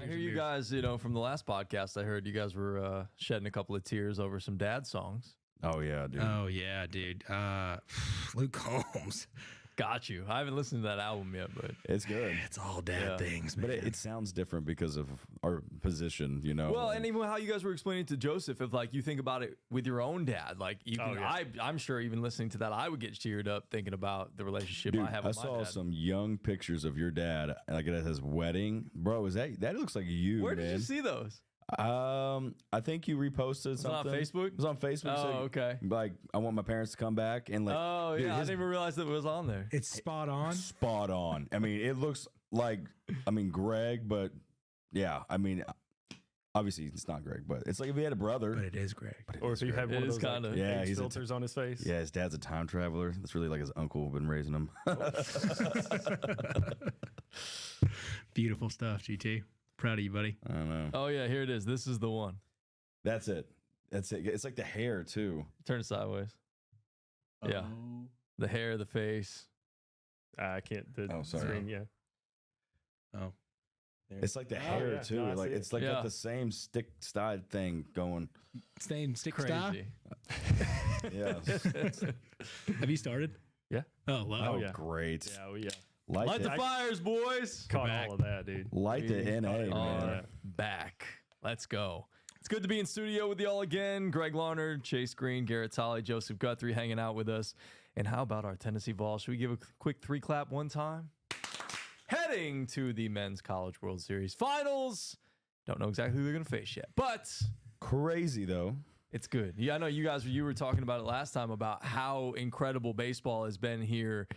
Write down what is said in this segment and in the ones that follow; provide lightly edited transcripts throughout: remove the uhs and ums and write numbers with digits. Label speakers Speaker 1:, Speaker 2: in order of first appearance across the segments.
Speaker 1: I hear you guys, from the last podcast, I heard you guys were shedding a couple of tears over some dad songs.
Speaker 2: Oh, yeah, dude.
Speaker 3: Oh, yeah, dude. Luke Combs.
Speaker 1: Got you. I haven't listened to that album yet, but
Speaker 2: It's good.
Speaker 3: It's all dad things, man.
Speaker 2: But it sounds different because of our position,
Speaker 1: Well, and even how you guys were explaining to Joseph, if like you think about it with your own dad, like even I'm sure even listening to that, I would get cheered up thinking about the relationship
Speaker 2: Dude,
Speaker 1: I have with my
Speaker 2: saw
Speaker 1: dad.
Speaker 2: some young pictures of your dad, like at his wedding. Bro, that looks like you,
Speaker 1: Where
Speaker 2: man.
Speaker 1: did you see those?
Speaker 2: I think you reposted something.
Speaker 1: On Facebook?
Speaker 2: It was on Facebook.
Speaker 1: Oh, okay.
Speaker 2: Like, I want my parents to come back and like.
Speaker 1: Oh,
Speaker 2: dude,
Speaker 1: yeah. I didn't even realize that it was on there.
Speaker 3: It's spot on.
Speaker 2: Spot on. I mean, it looks like, Greg, but yeah, obviously it's not Greg, but it's like if he had a brother.
Speaker 3: But it is Greg.
Speaker 4: Or if he had one of those
Speaker 1: kinda.
Speaker 4: age filters on his face.
Speaker 2: Yeah, his dad's a time traveler. That's really like his uncle been raising him.
Speaker 3: Beautiful stuff, GT. Proud of you, buddy.
Speaker 2: I don't know.
Speaker 1: Oh, yeah. Here it is. This is the one.
Speaker 2: That's it. It's like the hair, too.
Speaker 1: Turn it sideways. Yeah. The hair, the face.
Speaker 4: I can't.
Speaker 2: Sorry.
Speaker 4: Screen, yeah.
Speaker 3: Oh.
Speaker 2: It's like the hair,
Speaker 4: yeah.
Speaker 2: too.
Speaker 4: No, I
Speaker 2: like
Speaker 4: see it.
Speaker 2: it's like got the same stick-side thing going.
Speaker 3: Same stick style.
Speaker 1: Crazy.
Speaker 2: Yeah.
Speaker 3: Have you started?
Speaker 1: Yeah.
Speaker 3: Oh, love
Speaker 2: Oh,
Speaker 3: it.
Speaker 4: yeah.
Speaker 2: great.
Speaker 4: Yeah, well, yeah.
Speaker 1: Light the fires, boys.
Speaker 4: Caught
Speaker 3: back.
Speaker 4: all of that, dude.
Speaker 2: Light the NA, man.
Speaker 1: Are back. Let's go. It's good to be in studio with y'all again. Greg Larner, Chase Green, Garrett Tolley, Joseph Guthrie hanging out with us. And how about our Tennessee Vols? Should we give a quick 3-clap one time? Heading to the Men's College World Series Finals. Don't know exactly who they're going to face yet, but
Speaker 2: Crazy, though.
Speaker 1: it's good. Yeah, I know you were talking about it last time about how incredible baseball has been here.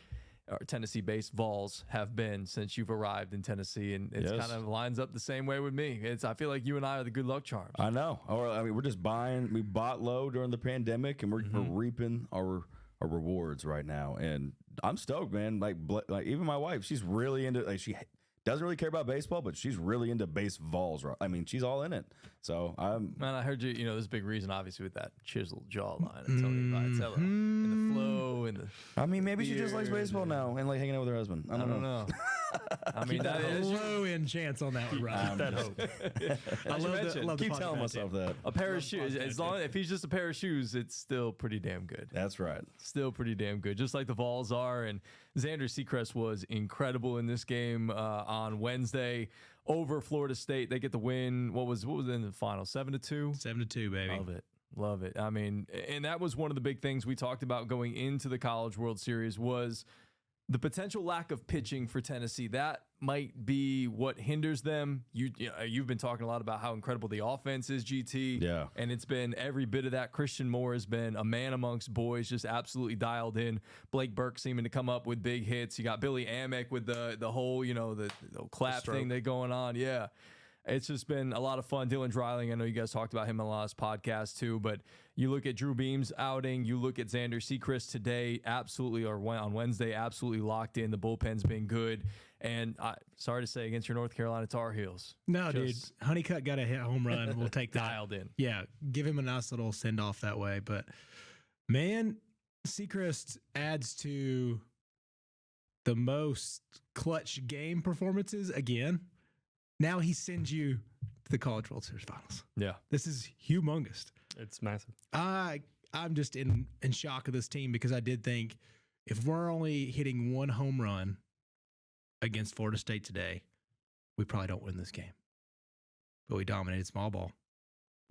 Speaker 1: Or Tennessee-based Vols have been since you've arrived in Tennessee, and it kind of lines up the same way with me. I feel like you and I are the good luck charms.
Speaker 2: I know. We're just buying. We bought low during the pandemic, and we're reaping our rewards right now. And I'm stoked, man. Like even my wife, she's really into. Like she doesn't really care about baseball, but she's really into base Vols. I mean, she's all in it. So
Speaker 1: Man, I heard you. There's a big reason, obviously, with that chiseled jawline and Tony Vitello and the flow and the.
Speaker 2: I mean, maybe she
Speaker 1: beard
Speaker 2: just likes baseball now and like hanging out with her husband. I don't know.
Speaker 1: I mean, that is
Speaker 3: Low end chance on that one, right?
Speaker 4: That hope.
Speaker 3: I love the
Speaker 2: Keep telling myself that.
Speaker 1: a pair of shoes. If he's just a pair of shoes, it's still pretty damn good.
Speaker 2: That's right.
Speaker 1: Still pretty damn good, just like the Vols are. And Xander Seacrest was incredible in this game on Wednesday over Florida State. They get the win. What was in the final? 7-2.
Speaker 3: 7-2, baby.
Speaker 1: Love it. I mean, and that was one of the big things we talked about going into the College World Series was the potential lack of pitching for Tennessee. That might be what hinders them. You've been talking a lot about how incredible the offense is, GT.
Speaker 2: Yeah.
Speaker 1: And it's been every bit of that. Christian Moore has been a man amongst boys, just absolutely dialed in. Blake Burke seeming to come up with big hits. You got Billy Amick with the whole, the clap thing that's going on. Yeah. It's just been a lot of fun. Dylan Dreiling, I know you guys talked about him on the last podcast too, but you look at Drew Beam's outing, you look at Xander Seacrest today, absolutely, or on Wednesday, absolutely locked in. The bullpen's been good. And sorry to say, against your North Carolina Tar Heels.
Speaker 3: No, dude. Honeycutt got a hit home run. We'll take that.
Speaker 1: Dialed in.
Speaker 3: Yeah, give him a nice little send-off that way. But, man, Seacrest adds to the most clutch game performances again. Now he sends you to the College World Series Finals.
Speaker 1: Yeah.
Speaker 3: This is humongous.
Speaker 4: It's massive.
Speaker 3: I'm just in shock of this team because I did think if we're only hitting one home run against Florida State today, we probably don't win this game. But we dominated small ball.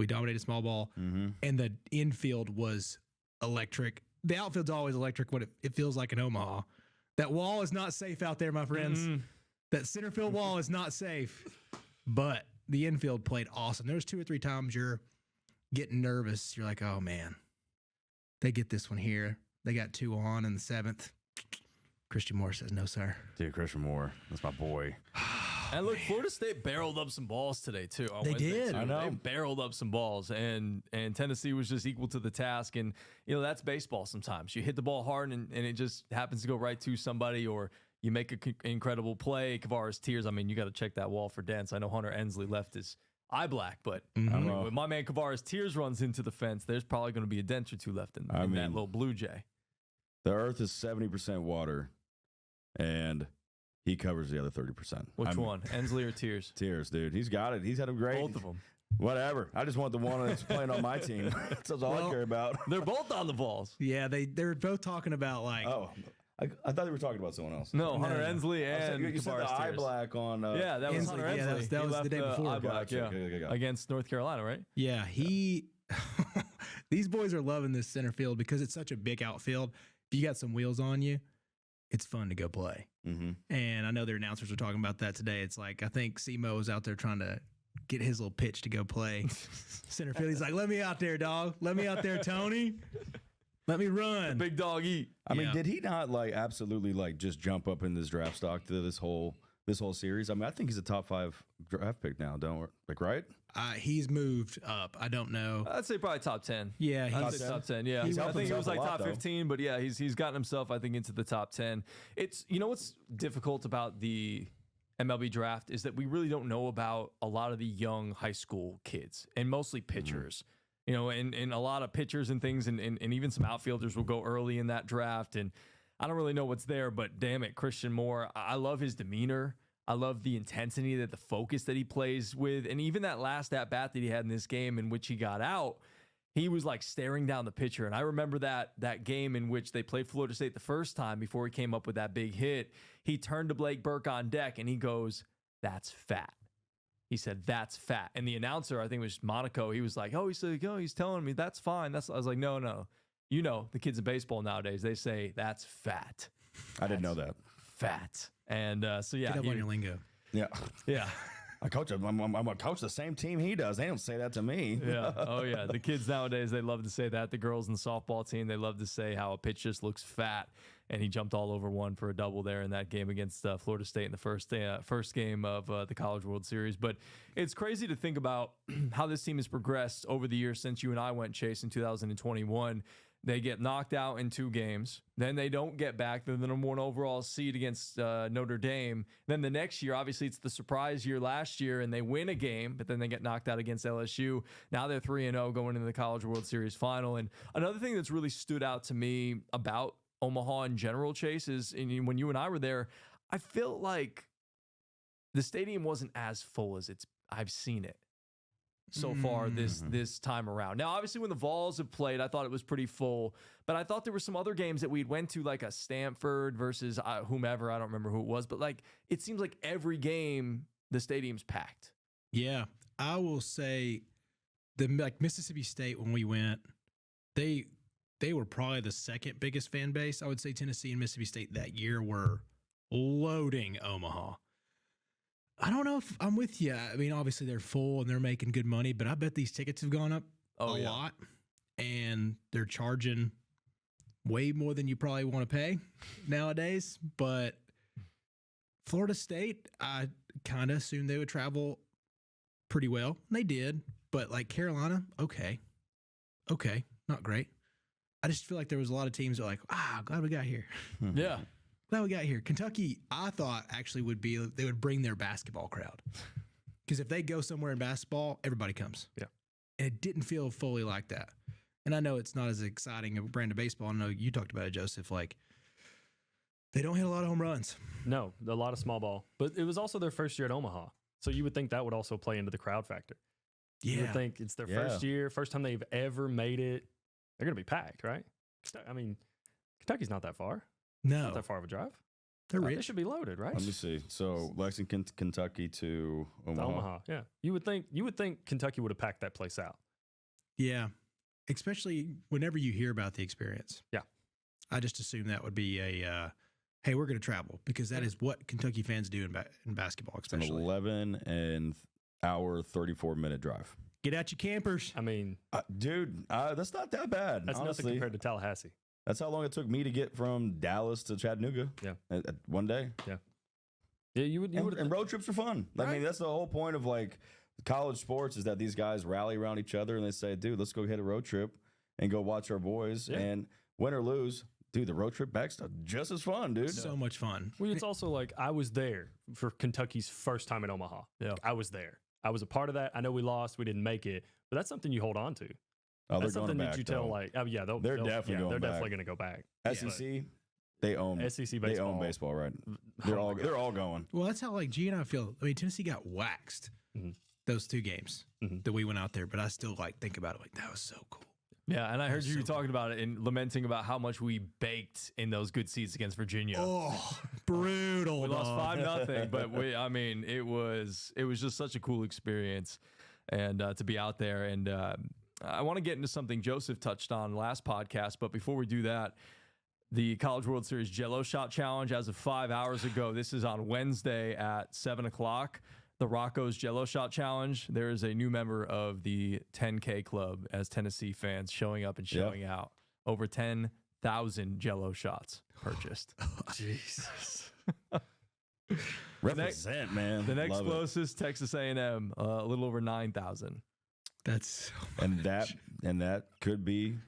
Speaker 2: Mm-hmm.
Speaker 3: And the infield was electric. The outfield's always electric when it feels like in Omaha. That wall is not safe out there, my friends.
Speaker 1: Mm-hmm.
Speaker 3: That center field wall is not safe. But the infield played awesome. There's 2 or 3 times you're getting nervous. You're like, oh, man. They get this one here. They got 2 on in the 7th. Christian Moore says, no, sir.
Speaker 2: Dude, Christian Moore. That's my boy.
Speaker 1: And look, Florida State barreled up some balls today, too.
Speaker 3: They did.
Speaker 1: Too.
Speaker 2: I know.
Speaker 1: They barreled up some balls, and Tennessee was just equal to the task. And, that's baseball sometimes. You hit the ball hard, and it just happens to go right to somebody, or you make an incredible play. Kavares Tears, I mean, you got to check that wall for dents. I know Hunter Ensley left his eye black, but when my man Kavares Tears runs into the fence, there's probably going to be a dent or 2 left in that little Blue Jay.
Speaker 2: The earth is 70% water, and he covers the other 30%.
Speaker 1: Which one? Ensley or Tears?
Speaker 2: Tears, dude. He's got it. He's had a great.
Speaker 1: Both of them.
Speaker 2: Whatever. I just want the one that's playing on my team. That's all I care about.
Speaker 1: They're both on the Vols.
Speaker 3: Yeah, they're both talking about like.
Speaker 2: Oh, I thought they were talking about someone else.
Speaker 1: No, Hunter Ensley and
Speaker 2: you said the
Speaker 1: Tavares
Speaker 2: eye
Speaker 1: Tears.
Speaker 2: black on.
Speaker 1: Yeah, that was
Speaker 3: Hensley,
Speaker 1: Hunter
Speaker 3: yeah,
Speaker 1: Ensley.
Speaker 3: that was
Speaker 1: He
Speaker 3: the day
Speaker 1: left
Speaker 3: before.
Speaker 1: eye black,
Speaker 2: Gotcha.
Speaker 1: yeah.
Speaker 2: Okay.
Speaker 1: Against North Carolina, right?
Speaker 3: Yeah, he. These boys are loving this center field because it's such a big outfield. If you got some wheels on you, it's fun to go play.
Speaker 2: Mm-hmm.
Speaker 3: And I know their announcers were talking about that today. It's like I think Simo was out there trying to get his little pitch to go play center field. He's like, "Let me out there, dog. Let me out there, Tony. Let me run."
Speaker 1: Big dog eat.
Speaker 2: I mean, did he not like absolutely like just jump up in this draft stock to this whole series? I mean, I think he's a top 5 draft pick now. Right?
Speaker 3: He's moved up. I don't know.
Speaker 1: I'd say probably top 10.
Speaker 3: Yeah,
Speaker 1: I'd
Speaker 3: he's
Speaker 1: say top 10. Yeah,
Speaker 2: He's
Speaker 1: I
Speaker 2: helped
Speaker 1: think it was
Speaker 2: himself
Speaker 1: like
Speaker 2: a lot,
Speaker 1: top
Speaker 2: though.
Speaker 1: 15, but yeah, he's gotten himself, I think, into the top 10. It's what's difficult about the MLB draft is that we really don't know about a lot of the young high school kids and mostly pitchers. And a lot of pitchers and things, and even some outfielders will go early in that draft. And I don't really know what's there, but damn it, Christian Moore, I love his demeanor. I love the intensity, the focus that he plays with. And even that last at-bat that he had in this game in which he got out, he was like staring down the pitcher. And I remember that game in which they played Florida State the first time before he came up with that big hit. He turned to Blake Burke on deck and he goes, "That's fat." He said, "That's fat." And the announcer, I think it was Monaco, he was like, he's telling me that's fine. I was like, no. You know, the kids in baseball nowadays, they say that's fat.
Speaker 2: I didn't know that.
Speaker 1: Fat. And so, yeah.
Speaker 3: Get up on your lingo.
Speaker 2: Yeah.
Speaker 1: Yeah.
Speaker 2: I coach. I'm a coach the same team he does. They don't say that to me.
Speaker 1: Yeah. Oh, yeah. The kids nowadays, they love to say that. The girls in the softball team, they love to say how a pitch just looks fat. And he jumped all over one for a double there in that game against Florida State in the first game of the College World Series. But it's crazy to think about how this team has progressed over the years since you and I went, Chase, in 2021. They get knocked out in 2 games. Then they don't get back. They're the number 1 overall seed against Notre Dame. Then the next year, obviously, it's the surprise year last year, and they win a game, but then they get knocked out against LSU. Now they're 3-0 going into the College World Series final. And another thing that's really stood out to me about Omaha in general, Chase, is when you and I were there, I felt like the stadium wasn't as full as I've seen it so far this time around. Now, obviously, when the Vols have played, I thought it was pretty full, but I thought there were some other games that we went to, like a Stanford versus whomever. I don't remember who it was, but like it seems like every game the stadium's packed.
Speaker 3: Yeah, I will say Mississippi State when we went, they were probably the second biggest fan base. I would say Tennessee and Mississippi State that year were loading Omaha. I don't know if I'm with you. I mean, obviously they're full and they're making good money, but I bet these tickets have gone up a lot, and they're charging way more than you probably want to pay nowadays. But Florida State, I kind of assumed they would travel pretty well. And they did, but like Carolina, okay, not great. I just feel like there was a lot of teams that were like, glad we got here.
Speaker 1: Yeah.
Speaker 3: Glad we got here. Kentucky, I thought actually they would bring their basketball crowd. Because if they go somewhere in basketball, everybody comes.
Speaker 4: Yeah.
Speaker 3: And it didn't feel fully like that. And I know it's not as exciting of a brand of baseball. I know you talked about it, Joseph. Like, they don't hit a lot of home runs.
Speaker 4: No, a lot of small ball. But it was also their first year at Omaha. So you would think that would also play into the crowd factor.
Speaker 3: Yeah.
Speaker 4: You would think it's their first year, first time they've ever made it. They're going to be packed, right? I mean, Kentucky's not that far.
Speaker 3: No.
Speaker 4: Not that far of a drive.
Speaker 3: They're
Speaker 4: They
Speaker 3: rich.
Speaker 4: should be loaded, right?
Speaker 2: Let me see. So Lexington, Kentucky to Omaha.
Speaker 4: Omaha, yeah. You would think Kentucky would have packed that place out.
Speaker 3: Yeah. Especially whenever you hear about the experience.
Speaker 4: Yeah.
Speaker 3: I just assume that would be hey, we're going to travel, because that is what Kentucky fans do in basketball,
Speaker 2: It's an
Speaker 3: especially.
Speaker 2: 11-hour, 34-minute drive.
Speaker 3: Get out your campers.
Speaker 4: I mean,
Speaker 2: Dude, that's not that bad.
Speaker 4: that's
Speaker 2: honestly.
Speaker 4: nothing compared to Tallahassee.
Speaker 2: That's how long it took me to get from Dallas to Chattanooga.
Speaker 4: Yeah.
Speaker 2: At one day.
Speaker 4: Yeah, you would.
Speaker 2: And road trips are fun. I mean, that's the whole point of like college sports, is that these guys rally around each other and they say, dude, let's go hit a road trip and go watch our boys.
Speaker 4: Yeah.
Speaker 2: And win or lose, dude, the road trip back's just as fun, dude.
Speaker 3: So much fun.
Speaker 4: Well, it's also like I was there for Kentucky's first time in Omaha.
Speaker 1: Yeah.
Speaker 4: I was there. I was a part of that. I know we lost. We didn't make it. But that's something you hold on to.
Speaker 2: Oh,
Speaker 4: That's
Speaker 2: they're
Speaker 4: something
Speaker 2: going
Speaker 4: that
Speaker 2: back,
Speaker 4: you tell
Speaker 2: though.
Speaker 4: like, oh yeah,
Speaker 2: They're definitely going
Speaker 4: they're
Speaker 2: back.
Speaker 4: definitely going to go back.
Speaker 2: SEC, They own
Speaker 4: SEC
Speaker 2: They
Speaker 4: baseball.
Speaker 2: own baseball, right? They're all going.
Speaker 3: Well, that's how like G and I feel. I mean, Tennessee got waxed those 2 games that we went out there, but I still like think about it like that was so cool.
Speaker 1: Yeah, and I heard you talking about it and lamenting about how much we baked in those good seats against Virginia.
Speaker 3: Oh, brutal!
Speaker 1: We lost 5-0, but it was just such a cool experience, and to be out there. And I want to get into something Joseph touched on last podcast, but before we do that, the College World Series Jello Shot Challenge as of 5 hours ago. This is on Wednesday at 7:00. The Rocco's Jello Shot Challenge. There is a new member of the 10K Club as Tennessee fans showing up and showing out. Over 10,000 Jello shots purchased.
Speaker 4: Jesus.
Speaker 2: Represent, man.
Speaker 1: The next
Speaker 2: Love it.
Speaker 1: closest, Texas A&M, a little over 9,000.
Speaker 3: That's
Speaker 2: And that could be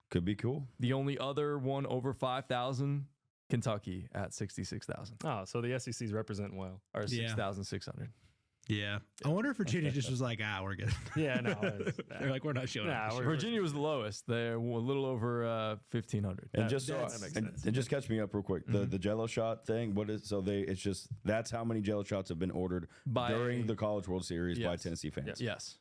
Speaker 2: cool.
Speaker 1: The only other one over 5,000, Kentucky at 66,000
Speaker 4: Oh, so the SEC's representing well.
Speaker 1: or
Speaker 3: Yeah.
Speaker 1: 6,600.
Speaker 3: yeah. I wonder if Virginia just was like, we're good.
Speaker 4: Yeah, no.
Speaker 3: They're like, we're not showing up.
Speaker 1: Virginia was the lowest. They're a little over 1,500.
Speaker 2: And just
Speaker 4: that makes sense.
Speaker 2: and just catch me up real quick. The Jello shot thing. What is it's just that's how many Jello shots have been ordered during the College World Series by Tennessee fans.
Speaker 1: Yes.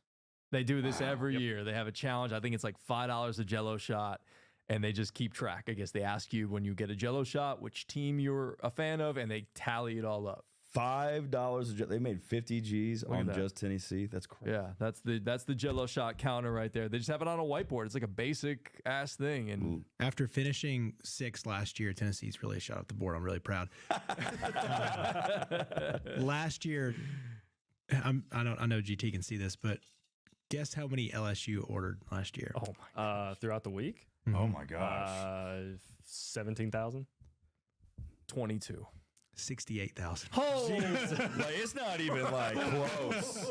Speaker 1: They do this every year. They have a challenge. I think it's like $5 a Jello shot, and they just keep track. I guess they ask you when you get a Jello shot, which team you're a fan of, and they tally it all up.
Speaker 2: $5 they made 50 G's on
Speaker 1: that.
Speaker 2: just Tennessee. That's crazy.
Speaker 1: Yeah, that's the Jello shot counter right there. They just have it on a whiteboard. It's like a basic ass thing. And
Speaker 3: After finishing 6th last year, Tennessee's really shot up the board. I'm really proud. Last year, I know GT can see this, but guess how many LSU ordered last year?
Speaker 1: oh my,
Speaker 4: Throughout the week,
Speaker 2: Oh my gosh.
Speaker 4: 17,000.
Speaker 1: 22.
Speaker 3: 68,000.
Speaker 1: Oh,
Speaker 2: Like, it's not even like close.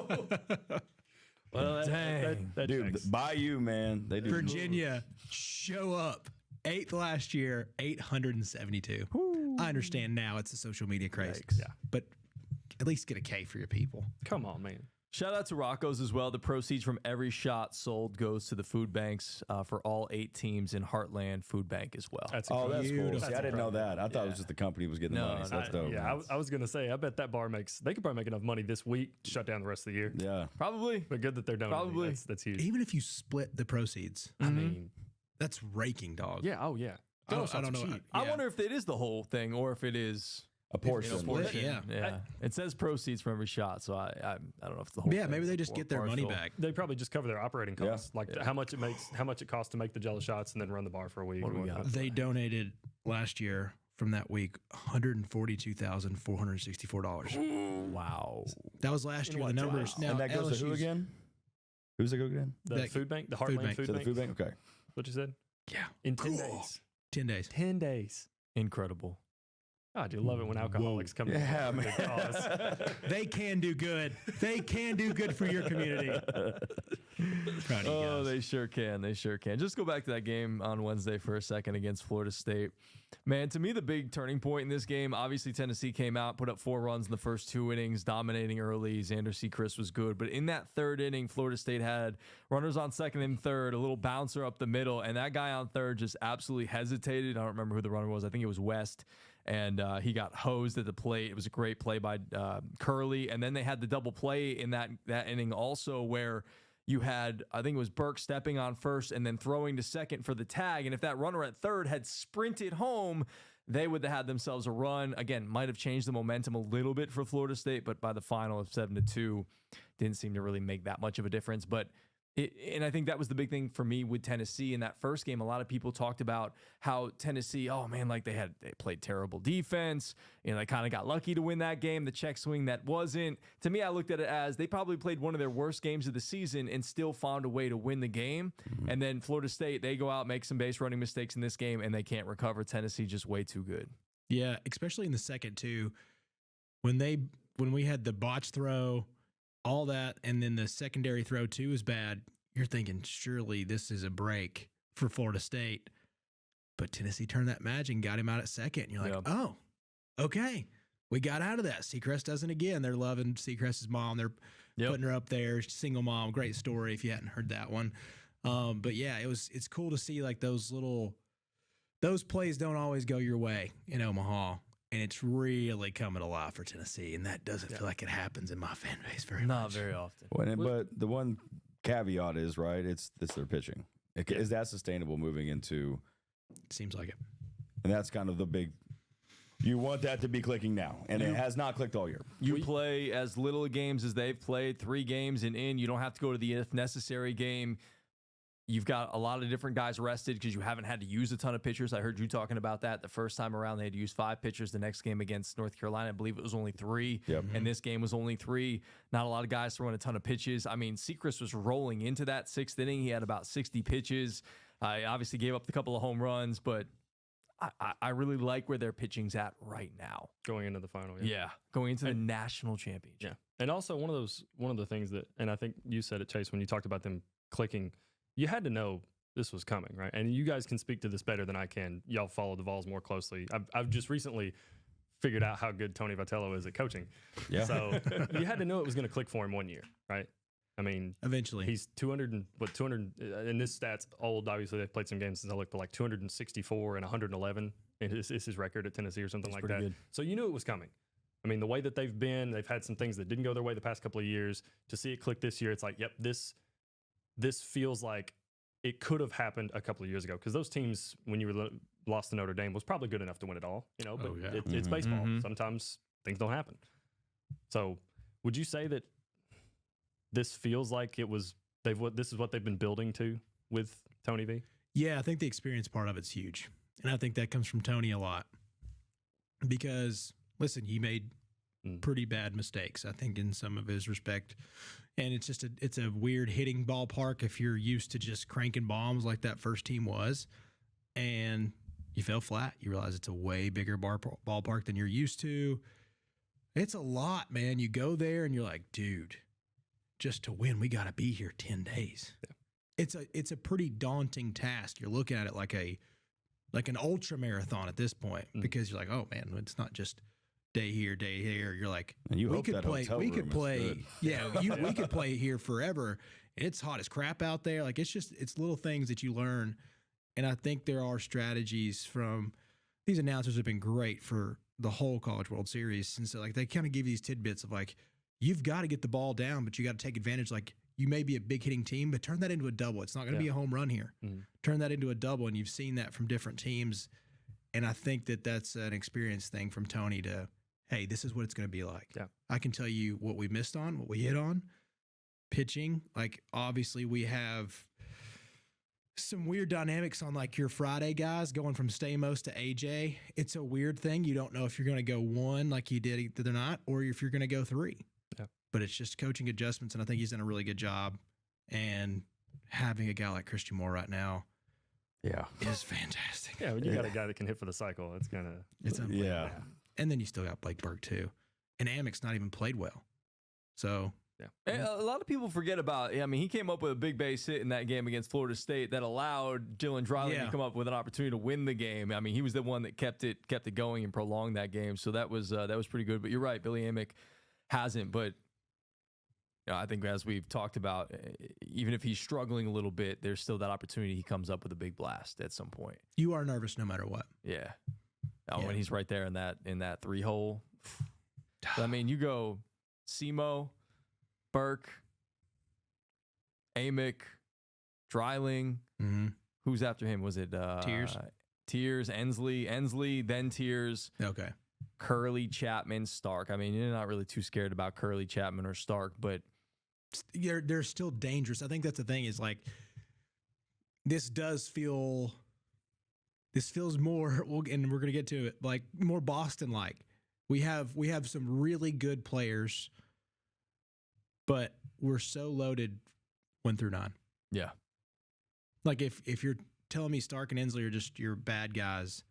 Speaker 4: Well,
Speaker 1: dang.
Speaker 4: that
Speaker 2: Dude,
Speaker 4: checks.
Speaker 2: by you, man. They do.
Speaker 3: Virginia show up 8th last year, 872. I understand now it's a social media craze.
Speaker 1: Yikes.
Speaker 4: Yeah.
Speaker 3: But at least get a K for your people.
Speaker 4: Come on, man.
Speaker 1: Shout out to Rocco's as well. The proceeds from every shot sold goes to the food banks for all 8 teams in Heartland Food Bank as well.
Speaker 4: That's
Speaker 2: Oh, that's cool.
Speaker 3: Beautiful.
Speaker 2: See, I didn't know that. I thought it was just the company was getting the
Speaker 1: No,
Speaker 2: money. So that's dope.
Speaker 4: Yeah, I was going to say, I bet that bar they could probably make enough money this week to shut down the rest of the year.
Speaker 2: Yeah.
Speaker 1: Probably.
Speaker 4: But good that they're donating.
Speaker 1: Probably.
Speaker 4: That's huge.
Speaker 3: Even if you split the proceeds,
Speaker 4: I mean,
Speaker 3: that's raking, dog.
Speaker 4: yeah. Oh, yeah.
Speaker 3: I don't know.
Speaker 4: Cheap.
Speaker 1: I wonder if it is the whole thing or if it is
Speaker 2: A portion.
Speaker 3: split, yeah.
Speaker 1: It says proceeds from every shot, so I don't know if it's the whole
Speaker 3: Yeah,
Speaker 1: thing
Speaker 3: maybe
Speaker 1: or
Speaker 3: they just get their money
Speaker 1: partial.
Speaker 3: back.
Speaker 4: They probably just cover their operating
Speaker 2: Yeah.
Speaker 4: costs, like how much it costs to make the Jello shots and then run the bar for a week.
Speaker 1: What do we
Speaker 4: whatnot.
Speaker 1: got?
Speaker 3: They donated last year from that week $142,464.
Speaker 1: Wow.
Speaker 3: That was last year.
Speaker 4: what,
Speaker 3: The numbers.
Speaker 4: wow.
Speaker 3: Now,
Speaker 2: And that goes to who
Speaker 3: LSU's
Speaker 2: again? Who's that go again?
Speaker 4: The
Speaker 3: That-
Speaker 4: food bank, the
Speaker 3: food
Speaker 4: Heartland
Speaker 3: bank.
Speaker 4: Food
Speaker 2: To the
Speaker 4: Bank.
Speaker 2: food bank? Okay.
Speaker 4: What you said?
Speaker 3: Yeah.
Speaker 4: In 10
Speaker 3: Cool.
Speaker 4: days.
Speaker 3: 10 days.
Speaker 4: 10 days.
Speaker 1: Incredible.
Speaker 4: Oh, I do love it when alcoholics come
Speaker 2: Yeah,
Speaker 4: to
Speaker 2: man.
Speaker 4: the cause.
Speaker 3: They can do good. They can do good for your community. Proud of you
Speaker 1: Oh,
Speaker 3: guys.
Speaker 1: they sure can. They sure can. Just go back to that game on Wednesday for a second against Florida State. Man, to me, the big turning point in this game, obviously Tennessee came out, put up 4 runs in the first 2 innings, dominating early. Xander Sechrist was good. But in that 3rd inning, Florida State had runners on 2nd and 3rd, a little bouncer up the middle, and that guy on 3rd just absolutely hesitated. I don't remember who the runner was. I think it was West. And he got hosed at the plate. It was a great play by Curley. And then they had the double play in that inning also where you had, I think it was Burke stepping on first and then throwing to second for the tag. And if that runner at 3rd had sprinted home, they would have had themselves a run. Again, might have changed the momentum a little bit for Florida State, but by the final of 7-2, didn't seem to really make that much of a difference. But and I think that was the big thing for me with Tennessee in that first game. A lot of people talked about how Tennessee, oh man, like they played terrible defense. You know, they kind of got lucky to win that game. The check swing that wasn't. To me, I looked at it as they probably played one of their worst games of the season and still found a way to win the game. Mm-hmm. And then Florida State, they go out, make some base running mistakes in this game, and they can't recover. Tennessee just way too good.
Speaker 3: Yeah, especially in the second too. When we had the botch throw, all that, and then the secondary throw too is bad. You're thinking, surely this is a break for Florida State. But Tennessee turned that magic and got him out at second. And you're like, oh, okay. We got out of that. Sechrist doesn't again. They're loving Sechrist's mom. They're putting her up there. Single mom. Great story if you hadn't heard that one. But yeah, it's cool to see like those little those plays don't always go your way in Omaha, and it's really coming alive for Tennessee, and that doesn't feel like it happens in my fan base very much.
Speaker 1: Not very often.
Speaker 2: But the one caveat is, right, it's their pitching. Is that sustainable moving into?
Speaker 3: Seems like it.
Speaker 2: And that's kind of the big. You want that to be clicking now, and it has not clicked all year.
Speaker 1: You play as little games as they've played, 3 games and in. You don't have to go to the if necessary game. You've got a lot of different guys rested because you haven't had to use a ton of pitchers. I heard you talking about that the first time around. They had to use 5 pitchers. The next game against North Carolina, I believe it was only 3.
Speaker 2: Yep.
Speaker 1: And this game was only 3. Not a lot of guys throwing a ton of pitches. I mean, Sechrist was rolling into that 6th inning. He had about 60 pitches. I obviously gave up a couple of home runs, but I really like where their pitching's at right now.
Speaker 4: Going into the final.
Speaker 1: Yeah. Going into the national championship.
Speaker 4: Yeah. And also one of the things that, and I think you said it, Chase, when you talked about them clicking, you had to know this was coming, right? And you guys can speak to this better than I can. Y'all follow the Vols more closely. I've just recently figured out how good Tony Vitello is at coaching. Yeah. So you had to know it was going to click for him one year, right? I mean,
Speaker 3: eventually
Speaker 4: he's 200 and this stat's old. Obviously, they've played some games since I looked, but like 264 and 111 is his record at Tennessee or something like that. Good. So you knew it was coming. I mean, the way that they've had some things that didn't go their way the past couple of years. To see it click this year, it's like, yep, this feels like it could have happened a couple of years ago, because those teams, when you lost to Notre Dame, was probably good enough to win it all, you know. But it's baseball. Sometimes things don't happen. So, would you say that this feels like this is what they've been building to with Tony V?
Speaker 3: Yeah, I think the experience part of it's huge, and I think that comes from Tony a lot. Because listen, he made pretty bad mistakes, I think, in some of his respect. And it's a weird hitting ballpark if you're used to just cranking bombs like that first team was, and you fell flat. You realize it's a way bigger ballpark than you're used to. It's a lot, man. You go there and you're like, dude, just to win, we got to be here 10 days. Yeah. It's a pretty daunting task. You're looking at it like an ultra marathon at this point, because you're like, oh man, it's not just day here, day here. You're like,
Speaker 2: and we could play,
Speaker 3: yeah, we could play here forever. And it's hot as crap out there. Like, it's little things that you learn. And I think there are strategies from these announcers have been great for the whole College World Series. And so, like, they kind of give you these tidbits of like, you've got to get the ball down, but you got to take advantage. Like, you may be a big hitting team, but turn that into a double. It's not going to be a home run here. Turn that into a double. And you've seen that from different teams. And I think that that's an experience thing from Tony to, hey, this is what it's going to be like. Yeah. I can tell you what we missed on, what we hit on. Pitching, like, obviously we have some weird dynamics on, like, your Friday guys going from Stamos to AJ. It's a weird thing. You don't know if you're going to go 1 like you did the other night, or if you're going to go 3. Yeah. But it's just coaching adjustments, and I think he's done a really good job. And having a guy like Christian Moore right now, is fantastic.
Speaker 4: Yeah, when you got a guy that can hit for the cycle, it's kind of
Speaker 3: unbelievable. Yeah. And then you still got Blake Burke too, and Amic's not even played well. So
Speaker 1: and a lot of people forget about. I mean, he came up with a big base hit in that game against Florida State that allowed Dylan Dreiling to come up with an opportunity to win the game. I mean, he was the one that kept it going and prolonged that game. So that was pretty good. But you're right, Billy Amick hasn't. But I think, as we've talked about, even if he's struggling a little bit, there's still that opportunity. He comes up with a big blast at some point.
Speaker 3: You are nervous no matter what.
Speaker 1: Yeah. When he's right there in that 3-hole. So, I mean, you go Semo, Burke, Amick, Dreiling. Who's after him? Was it Tears, Ensley, then Tears.
Speaker 3: Okay.
Speaker 1: Curley, Chapman, Stark. I mean, you're not really too scared about Curley, Chapman, or Stark, but
Speaker 3: they're still dangerous. I think that's the thing, is like, this feels more, and we're going to get to it, like, more Boston-like. We have some really good players, but we're so loaded 1 through 9.
Speaker 1: Yeah.
Speaker 3: Like, if you're telling me Stark and Ensley are just your bad guys,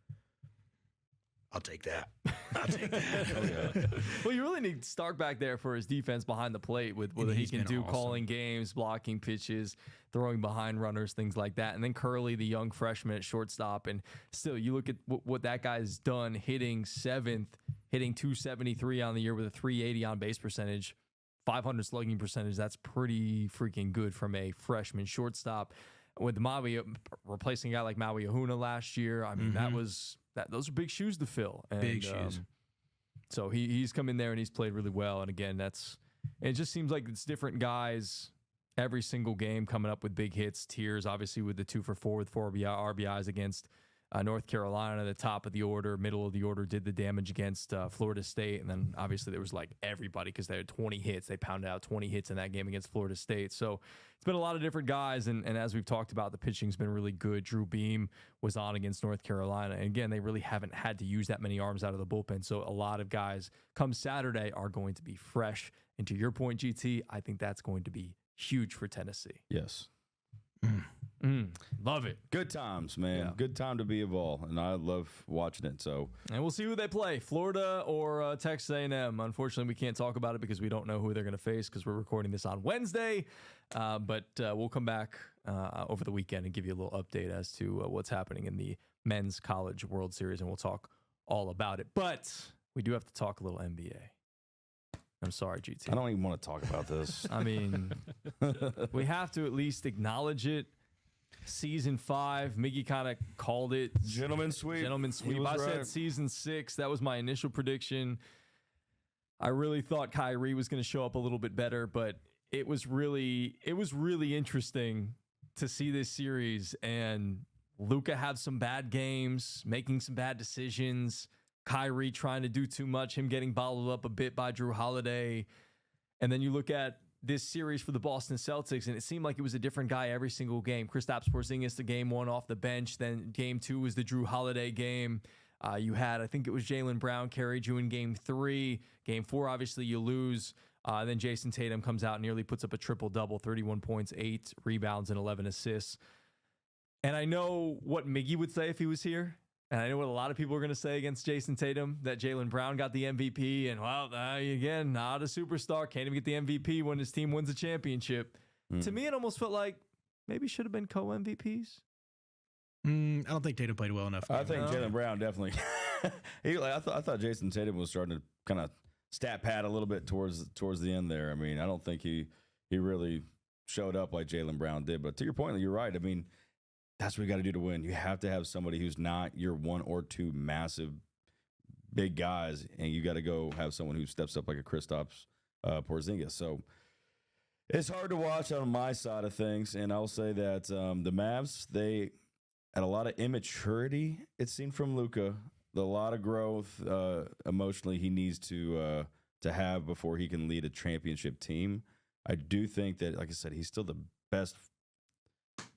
Speaker 3: I'll take that.
Speaker 1: Well, you really need Stark back there for his defense behind the plate with what he can do, awesome. Calling games, blocking pitches, throwing behind runners, things like that. And then Curley, the young freshman at shortstop. And still, you look at what that guy's done, hitting 7th, hitting 273 on the year with a 380 on base percentage, 500 slugging percentage. That's pretty freaking good from a freshman shortstop. with Maui replacing a guy like Maui Ahuna last year. I mean, those are big shoes to fill. And,
Speaker 3: Big shoes.
Speaker 1: So he's come in there and he's played really well. And again, it just seems like it's different guys every single game coming up with big hits. Tiers, obviously, with the 2-for-4 with 4 RBIs against North Carolina, the top of the order, middle of the order, did the damage against Florida State. And then obviously there was like everybody because they had 20 hits. They pounded out 20 hits in that game against Florida State. So it's been a lot of different guys. And as we've talked about, the pitching's been really good. Drew Beam was on against North Carolina. And again, they really haven't had to use that many arms out of the bullpen. So a lot of guys come Saturday are going to be fresh. And to your point, GT, I think that's going to be huge for Tennessee.
Speaker 2: Yes.
Speaker 1: Love it.
Speaker 2: Good times, man.
Speaker 1: Yeah.
Speaker 2: Good time to be a Vol, and I love watching it. So,
Speaker 1: and we'll see who they play, Florida or Texas A&M. Unfortunately, we can't talk about it because we don't know who they're going to face because we're recording this on Wednesday. But we'll come back over the weekend and give you a little update as to what's happening in the Men's College World Series, and we'll talk all about it. But we do have to talk a little NBA. I'm sorry, GT.
Speaker 2: I don't even want to talk about this.
Speaker 1: I mean, we have to at least acknowledge it. Season 5, Miggy kind of called it.
Speaker 2: Gentleman sweep.
Speaker 1: I said season 6. That was my initial prediction. I really thought Kyrie was going to show up a little bit better, but it was really interesting to see this series and Luka have some bad games, making some bad decisions. Kyrie trying to do too much, him getting bottled up a bit by Drew Holiday. And then you look at this series for the Boston Celtics, and it seemed like it was a different guy every single game. Kristaps Porzingis, the game 1 off the bench. Then game 2 was the Drew Holiday game. You had, I think it was Jaylen Brown carried you in game 3. Game 4, obviously, you lose. Then Jason Tatum comes out and nearly puts up a triple-double, 31 points, 8 rebounds, and 11 assists. And I know what Miggy would say if he was here. And I know what a lot of people are going to say against Jason Tatum, that Jaylen Brown got the MVP. And, well, again, not a superstar. Can't even get the MVP when his team wins a championship. To me, it almost felt like maybe should have been co-MVPs.
Speaker 3: I don't think Tatum played well enough.
Speaker 2: I think Jaylen Brown definitely. I thought Jason Tatum was starting to kind of stat pad a little bit towards the end there. I mean, I don't think he really showed up like Jaylen Brown did. But to your point, you're right. I mean, that's what you got to do to win. You have to have somebody who's not your 1 or 2 massive big guys, and you got to go have someone who steps up like a Kristaps Porzingis. So it's hard to watch on my side of things, and I'll say that the Mavs, they had a lot of immaturity, it seemed, from Luka. A lot of growth emotionally he needs to have before he can lead a championship team. I do think that, like I said, he's still the best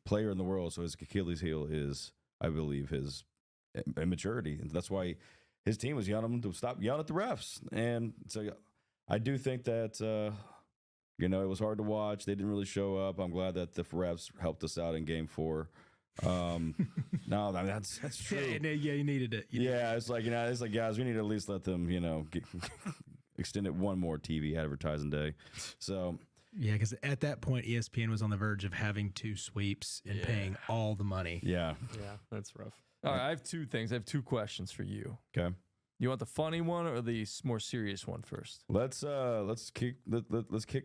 Speaker 2: player in the world, so his Achilles heel is, I believe, his immaturity, and that's why his team was yelling him to stop yelling at the refs. And so I do think that it was hard to watch. They didn't really show up. I'm glad that the refs helped us out in Game 4. No, that's true.
Speaker 3: Yeah, you needed it.
Speaker 2: It's like guys, we need to at least let them extend it one more TV advertising day. So.
Speaker 3: Yeah, because at that point, ESPN was on the verge of having 2 sweeps and paying all the money.
Speaker 2: Yeah,
Speaker 4: that's rough.
Speaker 1: All right, I have 2 things. I have 2 questions for you.
Speaker 2: Okay.
Speaker 1: You want the funny one or the more serious one first?
Speaker 2: Let's kick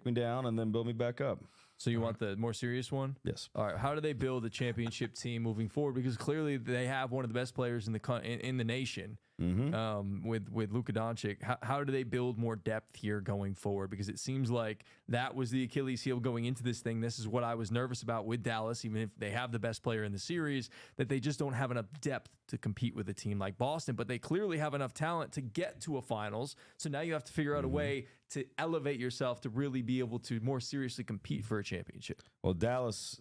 Speaker 2: me down and then build me back up.
Speaker 1: So you want the more serious one?
Speaker 2: Yes.
Speaker 1: All right. How do they build a championship team moving forward? Because clearly they have one of the best players in the nation. With Luka Doncic. How do they build more depth here going forward? Because it seems like that was the Achilles heel going into this thing. This is what I was nervous about with Dallas, even if they have the best player in the series, that they just don't have enough depth to compete with a team like Boston. But they clearly have enough talent to get to a finals. So now you have to figure out a way to elevate yourself to really be able to more seriously compete for a championship.
Speaker 2: Well, Dallas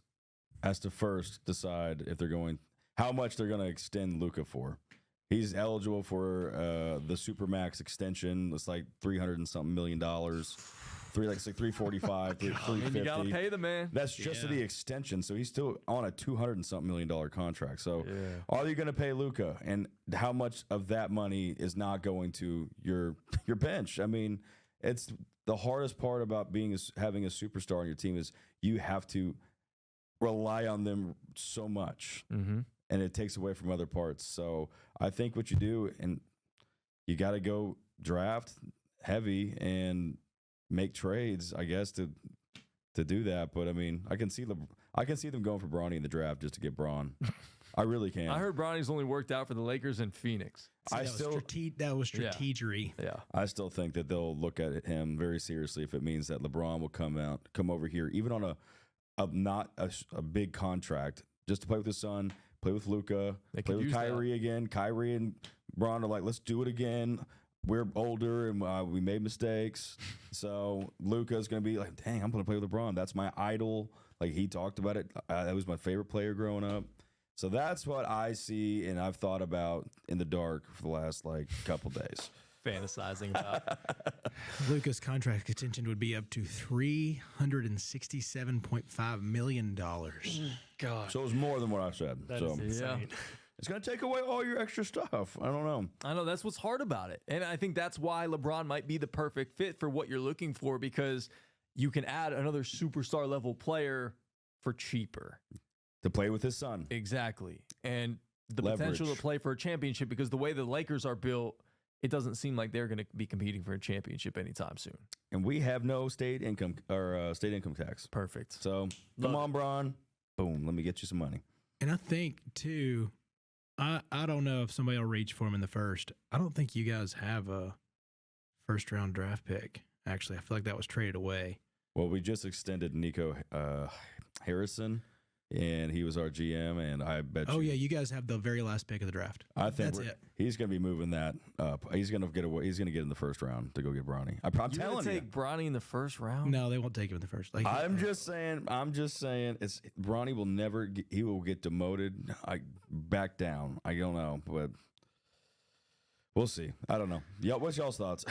Speaker 2: has to first decide if how much they're going to extend Luka for. He's eligible for the Supermax extension. It's like $300 and something million. It's like 345, 350.
Speaker 1: You got to pay the man.
Speaker 2: That's just to the extension. So he's still on a $200 and something million contract. So are you going to pay Luka? And how much of that money is not going to your bench? I mean, it's the hardest part about having a superstar on your team is you have to rely on them so much. And it takes away from other parts. So I think what you do, and you got to go draft heavy and make trades, I guess, to to do that. But I mean, I can see them going for Bronny in the draft just to get Braun. I really can.
Speaker 1: I heard Bronny's only worked out for the Lakers in Phoenix.
Speaker 3: See, that was strategery.
Speaker 1: Yeah.
Speaker 2: I still think that they'll look at him very seriously if it means that LeBron will come over here, even on not a big contract, just to play with his son, play with Luka, play with Kyrie again. Kyrie and Bron are like, let's do it again. We're older and we made mistakes. So Luka's going to be like, dang, I'm going to play with LeBron. That's my idol. Like, he talked about it. That was my favorite player growing up. So that's what I see and I've thought about in the dark for the last couple days.
Speaker 1: Fantasizing about.
Speaker 3: Luka's contract extension would be up to $367.5 million.
Speaker 1: God.
Speaker 2: So it was more than what I said.
Speaker 4: That is insane.
Speaker 2: It's going to take away all your extra stuff. I don't know.
Speaker 1: I know that's what's hard about it. And I think that's why LeBron might be the perfect fit for what you're looking for, because you can add another superstar level player for cheaper.
Speaker 2: To play with his son.
Speaker 1: Exactly. And the
Speaker 2: Leverage.
Speaker 1: potential to play for a championship, because the way the Lakers are built, it doesn't seem like they're going to be competing for a championship anytime soon.
Speaker 2: And we have no state income tax.
Speaker 1: Perfect.
Speaker 2: So come on, Bron. Boom. Let me get you some money.
Speaker 3: And I think, too, I don't know if somebody will reach for him in the first. I don't think you guys have a first-round draft pick. Actually, I feel like that was traded away.
Speaker 2: Well, we just extended Nico Harrison, and he was our GM, and I bet
Speaker 3: you. Oh, yeah, you guys have the very last pick of the draft.
Speaker 2: I think
Speaker 3: that's it.
Speaker 2: He's going to be moving that up. He's going to get away. He's going to get in the first round to go get Bronny. I'm telling you.
Speaker 1: Take Bronny in the first round?
Speaker 3: No, they won't take him in the first.
Speaker 2: I'm just saying. It's Bronny will never. He will get demoted. Back down. I don't know, but we'll see. I don't know. What's y'all's thoughts?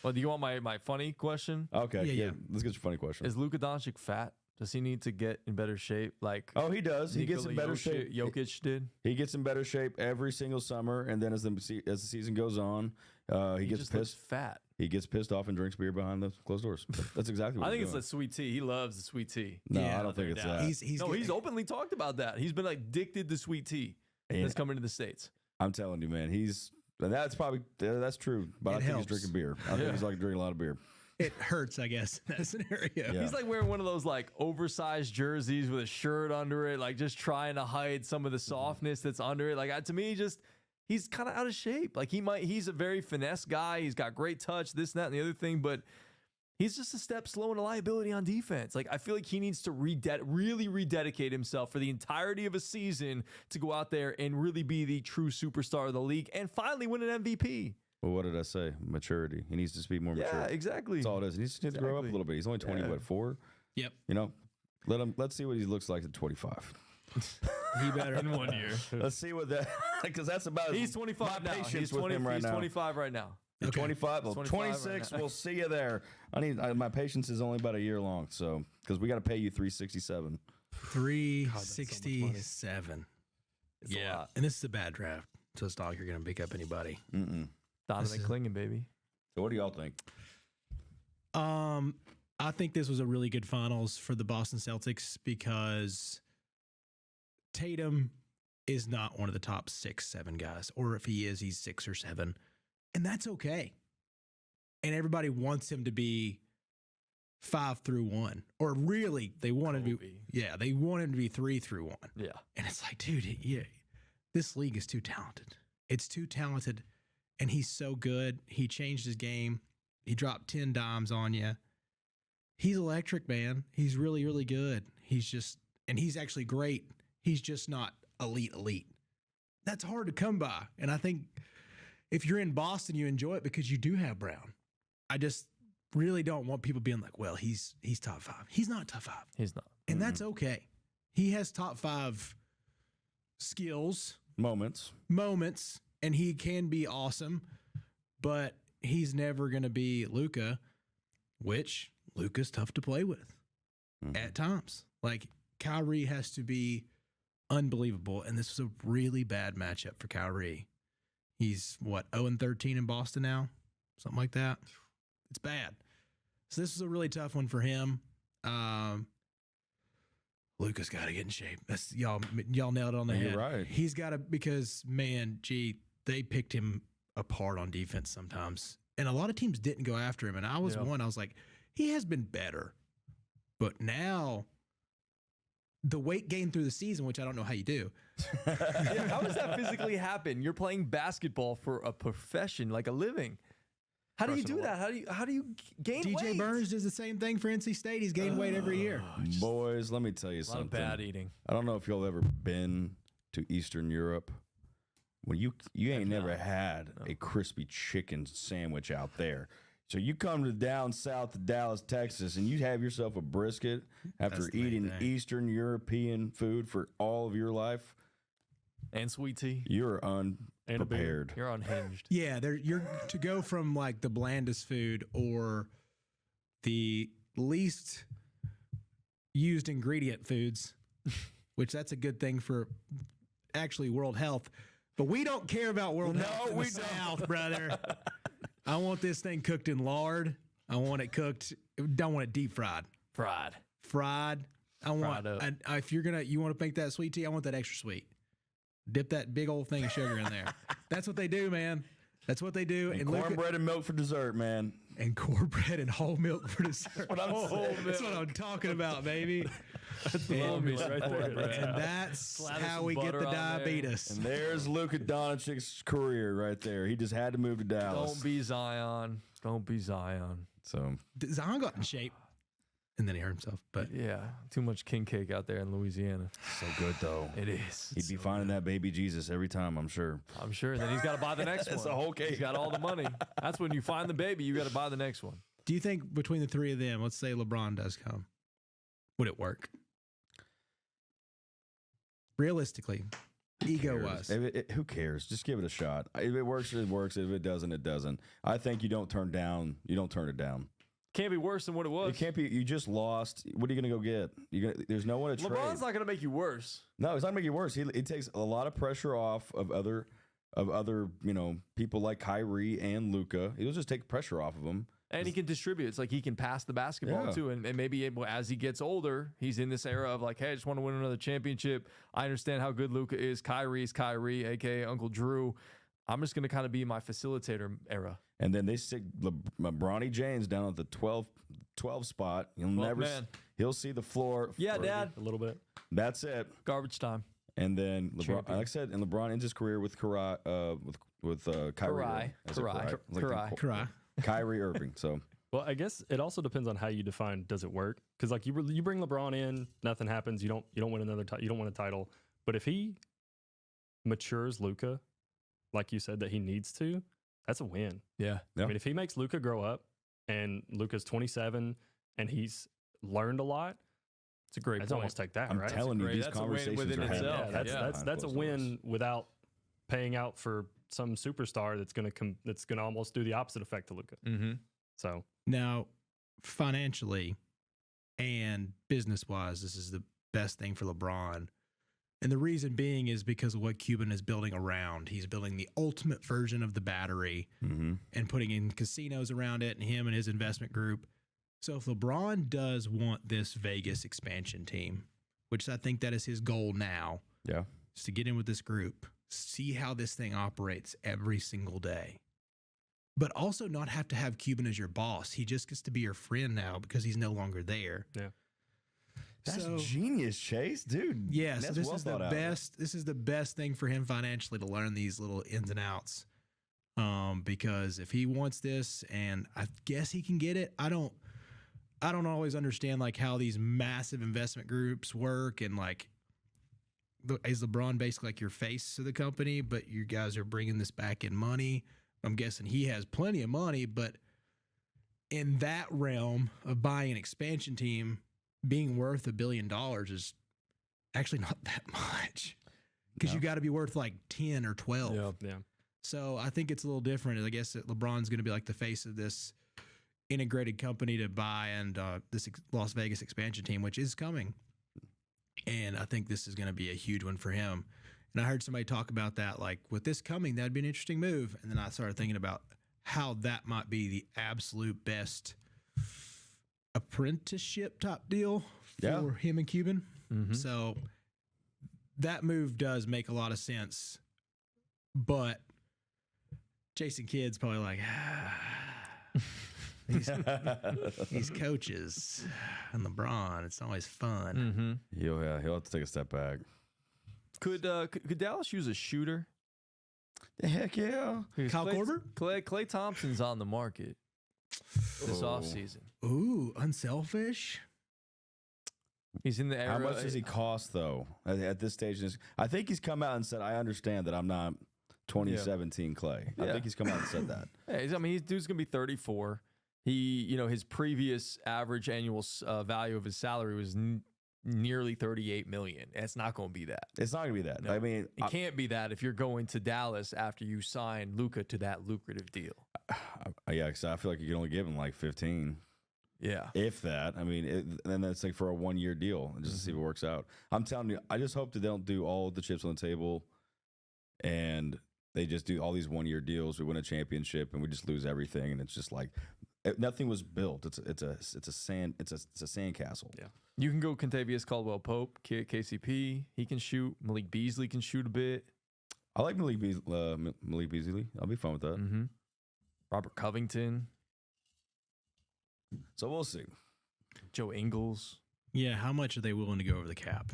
Speaker 1: Well, do you want my funny question?
Speaker 2: Okay, yeah. Let's get your funny question.
Speaker 1: Is Luka Doncic fat? Does he need to get in better shape?
Speaker 2: Oh, he does. He gets in better shape.
Speaker 1: Jokic did.
Speaker 2: He gets in better shape every single summer, and then as the season goes on, he gets pissed.
Speaker 1: Fat.
Speaker 2: He gets pissed off and drinks beer behind the closed doors. That's exactly what
Speaker 1: I think
Speaker 2: he's
Speaker 1: it's
Speaker 2: doing.
Speaker 1: the sweet tea. He loves the sweet tea.
Speaker 2: No, I don't think it's that.
Speaker 3: He's
Speaker 1: openly talked about that. He's been addicted to sweet tea. That's coming to the States.
Speaker 2: I'm telling you, man. That's true. But I think he's drinking beer. I think he's drinking a lot of beer.
Speaker 3: It hurts, I guess, in that scenario.
Speaker 2: Yeah.
Speaker 1: He's wearing one of those oversized jerseys with a shirt under it, just trying to hide some of the softness that's under it. To me, he's kind of out of shape. He's a very finesse guy. He's got great touch, this, that, and the other thing, but he's just a step slow and a liability on defense. I feel like he needs to really rededicate himself for the entirety of a season to go out there and really be the true superstar of the league and finally win an MVP.
Speaker 2: Well, what did I say? Maturity. He needs to be more mature.
Speaker 1: Yeah, exactly.
Speaker 2: That's all it is. He needs to grow up a little bit. He's only 4?
Speaker 3: Yep.
Speaker 2: Let's see what he looks like at 25.
Speaker 3: He better
Speaker 1: in 1 year.
Speaker 2: Let's see what that, because that's about.
Speaker 1: He's 25 now. He's 25 right now.
Speaker 2: Okay. 25. Well,
Speaker 1: 25
Speaker 2: 26.
Speaker 1: right
Speaker 2: We'll see you there. My patience is only about a year long, so because we got to pay you $367.
Speaker 3: $367. Yeah, and this is a bad draft, so it's not like you're going to pick up anybody.
Speaker 1: Donovan Clingan, baby.
Speaker 2: So what do y'all think?
Speaker 3: I think this was a really good finals for the Boston Celtics because Tatum is not one of the top 6, 7 guys, or if he is, he's 6 or 7, and that's okay. And everybody wants him to be 5 through 1, or really they want him to be, they want him to be 3 through 1.
Speaker 1: Yeah,
Speaker 3: and it's dude, this league is too talented. It's too talented. And he's so good. He changed his game. He dropped 10 dimes on you. He's electric, man. He's really, really good. He's actually great. He's just not elite. That's hard to come by. And I think if you're in Boston, you enjoy it because you do have Brown. I just really don't want people being like, well, he's top 5. He's not top 5.
Speaker 1: He's not.
Speaker 3: And that's okay. He has top 5 skills.
Speaker 2: Moments.
Speaker 3: And he can be awesome, but he's never going to be Luka, which Luka's tough to play with at times. Kyrie has to be unbelievable, and this was a really bad matchup for Kyrie. He's, 0-13 in Boston now? Something like that. It's bad. So this was a really tough one for him. Luka's got to get in shape. That's y'all nailed it on the head.
Speaker 2: You're right.
Speaker 3: He's got to, because, man, they picked him apart on defense sometimes. And a lot of teams didn't go after him. And I was one. I was like, he has been better. But now the weight gain through the season, which I don't know how you do.
Speaker 1: Yeah, how does that physically happen? You're playing basketball for a profession, like a living. How do you do that? How do you gain weight?
Speaker 3: DJ Burns does the same thing for NC State. He's gained weight every year.
Speaker 2: Boys, let me tell you something.
Speaker 1: A lot of bad eating.
Speaker 2: I don't know if y'all ever been to Eastern Europe. When you ain't never had a crispy chicken sandwich out there. So you come to down south to Dallas, Texas, and you have yourself a brisket after eating Eastern European food for all of your life.
Speaker 1: And sweet tea.
Speaker 2: You're unprepared.
Speaker 1: You're unhinged.
Speaker 3: Yeah, you're to go from like the blandest food or the least used ingredient foods, which that's a good thing for actually world health. But we don't care about world health in the South, brother. I want this thing cooked in lard. I want it cooked. Don't want it deep fried. Fried. I want. If you want to make that sweet tea, I want that extra sweet. Dip that big old thing of sugar in there. That's what they do, man. That's what they do.
Speaker 2: And cornbread and milk for dessert, man.
Speaker 3: And cornbread and whole milk for dessert.
Speaker 2: That's
Speaker 3: what I'm talking about, baby.
Speaker 4: That's the right there.
Speaker 3: And that's how we get the diabetes.
Speaker 2: And there's Luka Doncic's career right there. He just had to move to Dallas.
Speaker 1: Don't be Zion.
Speaker 2: So
Speaker 3: Zion got in shape, and then he hurt himself. But
Speaker 1: yeah, too much king cake out there in Louisiana.
Speaker 2: So good though.
Speaker 1: It is.
Speaker 2: He'd be finding that baby Jesus every time, I'm sure.
Speaker 1: And then he's got to buy the next one.
Speaker 2: That's the whole cake.
Speaker 1: He's got all the money. That's when you find the baby. You got to buy the next one.
Speaker 3: Do you think between the three of them, let's say LeBron does come, would it work? Realistically, ego-wise.
Speaker 2: Who cares? Just give it a shot. If it works, it works. If it doesn't, it doesn't. I think you don't turn it down.
Speaker 1: Can't be worse than what it was.
Speaker 2: It can't be. You just lost. What are you going to go get? There's no one to trade.
Speaker 1: LeBron's not going to make you worse.
Speaker 2: No, it's not going to make you worse. It takes a lot of pressure off of other people like Kyrie and Luka. It'll just take pressure off of them.
Speaker 1: And he can distribute. It's like he can pass the basketball too. And maybe as he gets older, he's in this era of like, hey, I just want to win another championship. I understand how good Luka is. Kyrie is Kyrie, a.k.a. Uncle Drew. I'm just going to kind of be my facilitator era.
Speaker 2: And then they stick LeBron James down at the 12 spot. He'll see the floor.
Speaker 1: Yeah, Dad.
Speaker 4: A little bit.
Speaker 2: That's it.
Speaker 1: Garbage time.
Speaker 2: And then LeBron, like I said, and LeBron ends his career with Kyrie. Kyrie Irving. So,
Speaker 4: well, I guess it also depends on how you define does it work? Because like you bring LeBron in, nothing happens. You don't win you don't win a title. But if he matures Luka, like you said that he needs to, that's a win.
Speaker 1: Yeah.
Speaker 4: I mean, if he makes Luka grow up, and Luka's 27 and he's learned a lot,
Speaker 1: it's a great point.
Speaker 4: Almost take that.
Speaker 2: I'm
Speaker 4: right?
Speaker 2: telling you, these conversations are happening.
Speaker 4: Yeah, that's a win without paying out for some superstar that's gonna almost do the opposite effect to Luka.
Speaker 1: Mm-hmm.
Speaker 4: So
Speaker 3: now, financially and business wise, this is the best thing for LeBron, and the reason being is because of what Cuban is building around. He's building the ultimate version of the Battery and putting in casinos around it, and him and his investment group. So if LeBron does want this Vegas expansion team, which I think that is his goal now, is to get in with this group, see how this thing operates every single day, but also not have to have Cuban as your boss. He just gets to be your friend now because he's no longer there.
Speaker 4: Yeah.
Speaker 2: That's genius, Chase, dude.
Speaker 3: Yeah, so this is the best. This is the best thing for him financially to learn these little ins and outs. Because if he wants this, and I guess he can get it, I don't always understand like how these massive investment groups work, and like, is LeBron basically like your face of the company, but you guys are bringing this back in money? I'm guessing he has plenty of money, but in that realm of buying an expansion team, being worth $1 billion is actually not that much, because you got to be worth like 10 or 12.
Speaker 4: Yeah.
Speaker 3: So I think it's a little different. I guess that LeBron's going to be like the face of this integrated company to buy and this Las Vegas expansion team, which is coming. And I think this is going to be a huge one for him. And I heard somebody talk about that, like with this coming, that'd be an interesting move. And then I started thinking about how that might be the absolute best apprenticeship type deal for him and Cuban.
Speaker 1: Mm-hmm.
Speaker 3: So that move does make a lot of sense. But Jason Kidd's probably like, These coaches and LeBron, it's always fun.
Speaker 2: He'll have to take a step back.
Speaker 1: Could Dallas use a shooter?
Speaker 2: Heck yeah.
Speaker 3: Kyle Korver?
Speaker 1: Klay Thompson's on the market this offseason.
Speaker 3: Ooh, unselfish.
Speaker 1: He's in the era.
Speaker 2: How much does he cost, though, at this stage? I think he's come out and said, I understand that I'm not 2017 Klay. I think he's come out and said that.
Speaker 1: Yeah, he's dude's going to be 34. His previous average annual value of his salary was nearly $38 million. It's not going to be that.
Speaker 2: It's not going to be that.
Speaker 1: No.
Speaker 2: I mean,
Speaker 1: it can't be that if you're going to Dallas after you sign Luka to that lucrative deal.
Speaker 2: Yeah, because I feel like you can only give him like 15.
Speaker 1: Yeah.
Speaker 2: If that. I mean, and that's like for a 1-year deal, just to see if it works out. I'm telling you, I just hope that they don't do all the chips on the table and they just do all these 1-year deals. We win a championship and we just lose everything. And it's just like nothing was built. It's a sandcastle.
Speaker 4: Yeah.
Speaker 1: You can go Kentavious Caldwell-Pope, KCP. He can shoot. Malik Beasley can shoot a bit.
Speaker 2: I like Malik Beasley. I'll be fine with that.
Speaker 1: Mm-hmm. Robert Covington.
Speaker 2: So we'll see.
Speaker 1: Joe Ingles.
Speaker 3: Yeah, how much are they willing to go over the cap?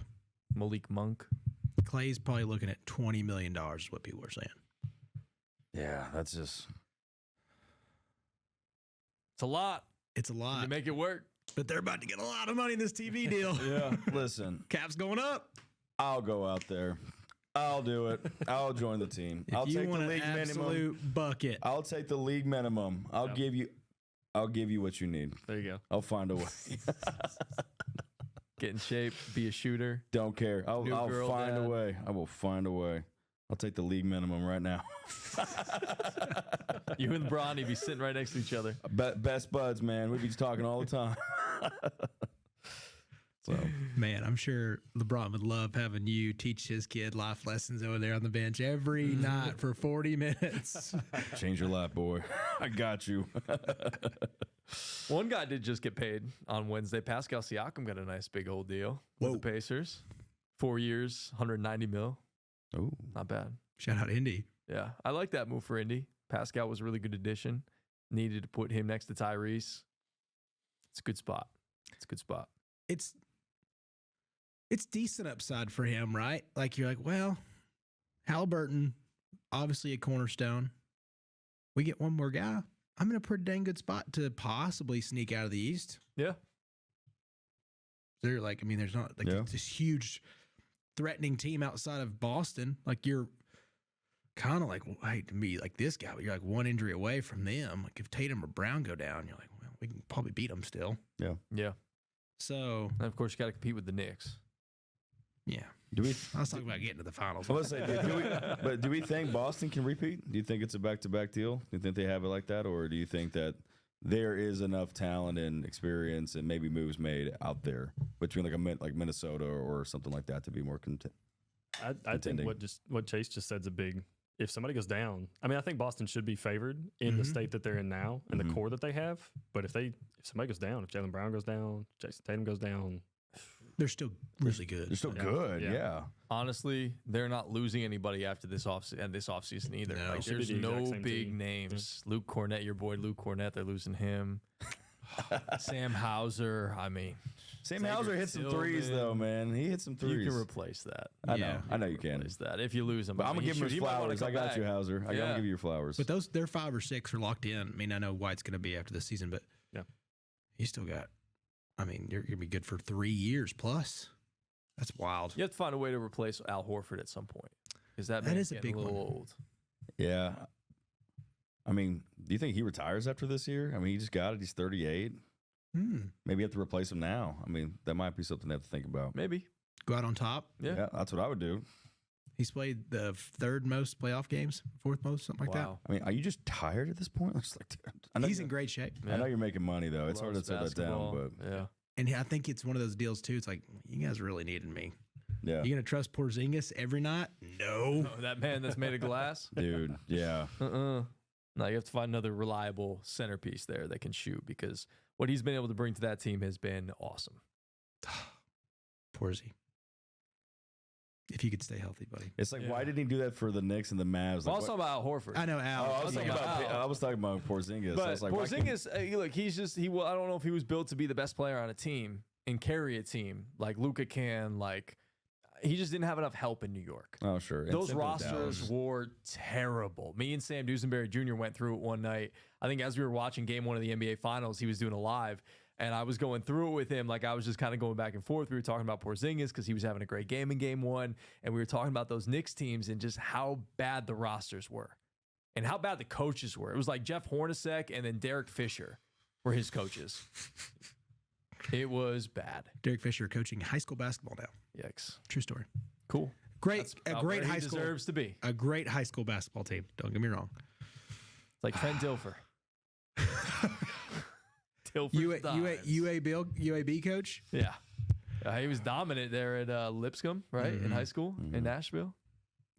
Speaker 1: Malik Monk.
Speaker 3: Clay's probably looking at $20 million is what people are saying.
Speaker 2: Yeah, that's just...
Speaker 1: It's a lot.
Speaker 3: It's a lot.
Speaker 1: You make it work.
Speaker 3: But they're about to get a lot of money in this TV deal.
Speaker 2: Yeah, listen.
Speaker 3: Cap's going up.
Speaker 2: I'll go out there. I'll do it. I'll join the team.
Speaker 3: If
Speaker 2: I'll
Speaker 3: you
Speaker 2: take
Speaker 3: want
Speaker 2: the league
Speaker 3: an absolute
Speaker 2: minimum.
Speaker 3: bucket.
Speaker 2: I'll take the league minimum. I'll give you what you need.
Speaker 4: There you go.
Speaker 2: I'll find a way.
Speaker 1: Get in shape. Be a shooter.
Speaker 2: Don't care. I'll
Speaker 1: girl
Speaker 2: find
Speaker 1: dad.
Speaker 2: a way. I will find a way. I'll take the league minimum right now.
Speaker 1: You and Bronny be sitting right next to each other.
Speaker 2: Best buds, man. We be talking all the time. So,
Speaker 3: man, I'm sure LeBron would love having you teach his kid life lessons over there on the bench every night for 40 minutes.
Speaker 2: change your life, boy. I got you.
Speaker 1: One guy did just get paid on Wednesday. Pascal Siakam got a nice big old deal with the Pacers. 4 years, $190 million.
Speaker 2: Ooh,
Speaker 1: not bad.
Speaker 3: Shout out Indy.
Speaker 1: Yeah, I like that move for Indy. Pascal was a really good addition. Needed to put him next to Tyrese. It's a good spot. It's a good spot.
Speaker 3: It's decent upside for him, right? Like you're like, well, Halliburton, obviously a cornerstone. We get one more guy. I'm in a pretty dang good spot to possibly sneak out of the East.
Speaker 1: Yeah.
Speaker 3: They're like, I mean, there's not like this huge threatening team outside of Boston. Like you're kind of like, well, I hate to be like this guy, but you're like one injury away from them. Like if Tatum or Brown go down, you're like, well, we can probably beat them still.
Speaker 2: yeah.
Speaker 1: Yeah.
Speaker 3: So,
Speaker 1: And of course, you got to compete with the Knicks.
Speaker 3: yeah. I was talking about getting to the finals.
Speaker 2: I was say, do we think Boston can repeat? Do you think it's a back-to-back deal? Do you think they have it like that, or do you think that there is enough talent and experience and maybe moves made out there between like Minnesota or something like that to be more content?
Speaker 4: I think what Chase just said is a big. If somebody goes down, I mean, I think Boston should be favored in the state that they're in now and the core that they have. But if somebody goes down, if Jaylen Brown goes down, Jason Tatum goes down,
Speaker 3: They're still really good.
Speaker 2: They're still good, yeah.
Speaker 1: Honestly, they're not losing anybody after this offseason either.
Speaker 3: No.
Speaker 1: Like,
Speaker 4: Should be
Speaker 1: there's
Speaker 4: the exact
Speaker 1: no
Speaker 4: same
Speaker 1: big
Speaker 4: team.
Speaker 1: names. Luke Cornett, your boy Luke Cornett, they're losing him. Sam Hauser, I mean.
Speaker 2: Sam Hauser hit some threes, though, man. He hit some threes.
Speaker 1: You can replace that.
Speaker 2: I know you can.
Speaker 1: Replace that if you lose him.
Speaker 2: But I'm going to give him his
Speaker 1: he might wanna
Speaker 2: flowers.
Speaker 1: come
Speaker 2: I got
Speaker 1: back.
Speaker 2: you, Hauser. I'm going to give you your flowers.
Speaker 3: But their 5 or 6 are locked in. I mean, I know White's going to be after this season, but he's still got, I mean, you're going to be good for 3 years plus. That's wild.
Speaker 1: You have to find a way to replace Al Horford at some point. Because that
Speaker 3: is a
Speaker 1: getting
Speaker 3: big
Speaker 1: a little
Speaker 3: one.
Speaker 1: old.
Speaker 2: Yeah. I mean, do you think he retires after this year? I mean, he just got it. He's 38. Maybe you have to replace him now. I mean, that might be something to have to think about.
Speaker 1: Maybe.
Speaker 3: Go out on top.
Speaker 1: Yeah.
Speaker 2: That's what I would do.
Speaker 3: He's played the 3rd most playoff games, 4th most, something like
Speaker 1: Wow.
Speaker 2: I mean, are you just tired at this point? It's like, dude, I
Speaker 3: that.
Speaker 2: know
Speaker 3: He's
Speaker 2: you-
Speaker 3: in great shape.
Speaker 2: I know you're making money, though. It's hard to
Speaker 1: Loves
Speaker 2: set that down,
Speaker 1: basketball.
Speaker 2: but
Speaker 1: Yeah.
Speaker 3: And I think it's one of those deals, too. It's like, you guys really needed me.
Speaker 2: yeah.
Speaker 3: You going to trust Porzingis every night? No.
Speaker 1: Oh, that man that's made of glass?
Speaker 2: Dude, yeah.
Speaker 1: No, you have to find another reliable centerpiece there that can shoot because what he's been able to bring to that team has been awesome.
Speaker 3: Porzy. If you could stay healthy, buddy.
Speaker 2: It's like, why didn't he do that for the Knicks and the Mavs?
Speaker 1: Well, I
Speaker 2: Like,
Speaker 1: was talking about Al Horford.
Speaker 3: I know Al.
Speaker 2: I was talking about Porzingis.
Speaker 1: But
Speaker 2: I was like,
Speaker 1: Porzingis, look, he's just I don't know if he was built to be the best player on a team and carry a team like Luka can. Like, he just didn't have enough help in New York.
Speaker 2: Oh, sure.
Speaker 1: Those rosters were terrible. Me and Sam Dusenberry Jr. went through it one night. I think as we were watching Game 1 of the NBA Finals, he was doing a live. And I was going through it with him. Like, I was just kind of going back and forth. We were talking about Porzingis because he was having a great game in Game 1. And we were talking about those Knicks teams and just how bad the rosters were and how bad the coaches were. It was like Jeff Hornacek and then Derek Fisher were his coaches. It was bad.
Speaker 3: Derek Fisher coaching high school basketball now.
Speaker 1: Yikes.
Speaker 3: True story.
Speaker 1: Cool.
Speaker 3: Great.
Speaker 1: That's
Speaker 3: A great
Speaker 1: where
Speaker 3: high
Speaker 1: he
Speaker 3: school.
Speaker 1: deserves to be.
Speaker 3: A great high school basketball team. Don't get me wrong.
Speaker 1: It's like Trent Dilfer.
Speaker 3: UAB coach?
Speaker 1: Yeah. He was dominant there at Lipscomb, right? In high school, in Nashville.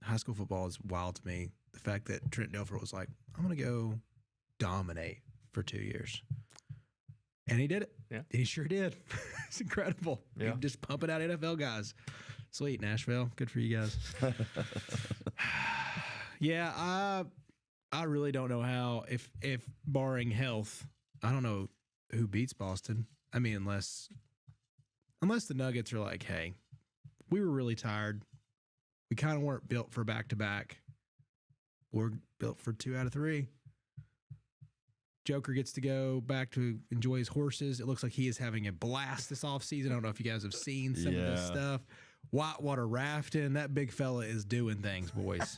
Speaker 3: High school football is wild to me. The fact that Trent Dilfer was like, I'm going to go dominate for 2 years. And he did it.
Speaker 4: Yeah.
Speaker 3: He sure did. It's incredible.
Speaker 1: Yeah.
Speaker 3: Just pumping out NFL guys. Sweet, Nashville. Good for you guys. Yeah, I really don't know how, if barring health, I don't know who beats Boston. I mean, unless the Nuggets are like, hey, we were really tired. We kind of weren't built for back-to-back. We're built for 2 out of 3. Joker gets to go back to enjoy his horses. It looks like he is having a blast this offseason. I don't know if you guys have seen some of this stuff. Whitewater rafting. That big fella is doing things, boys.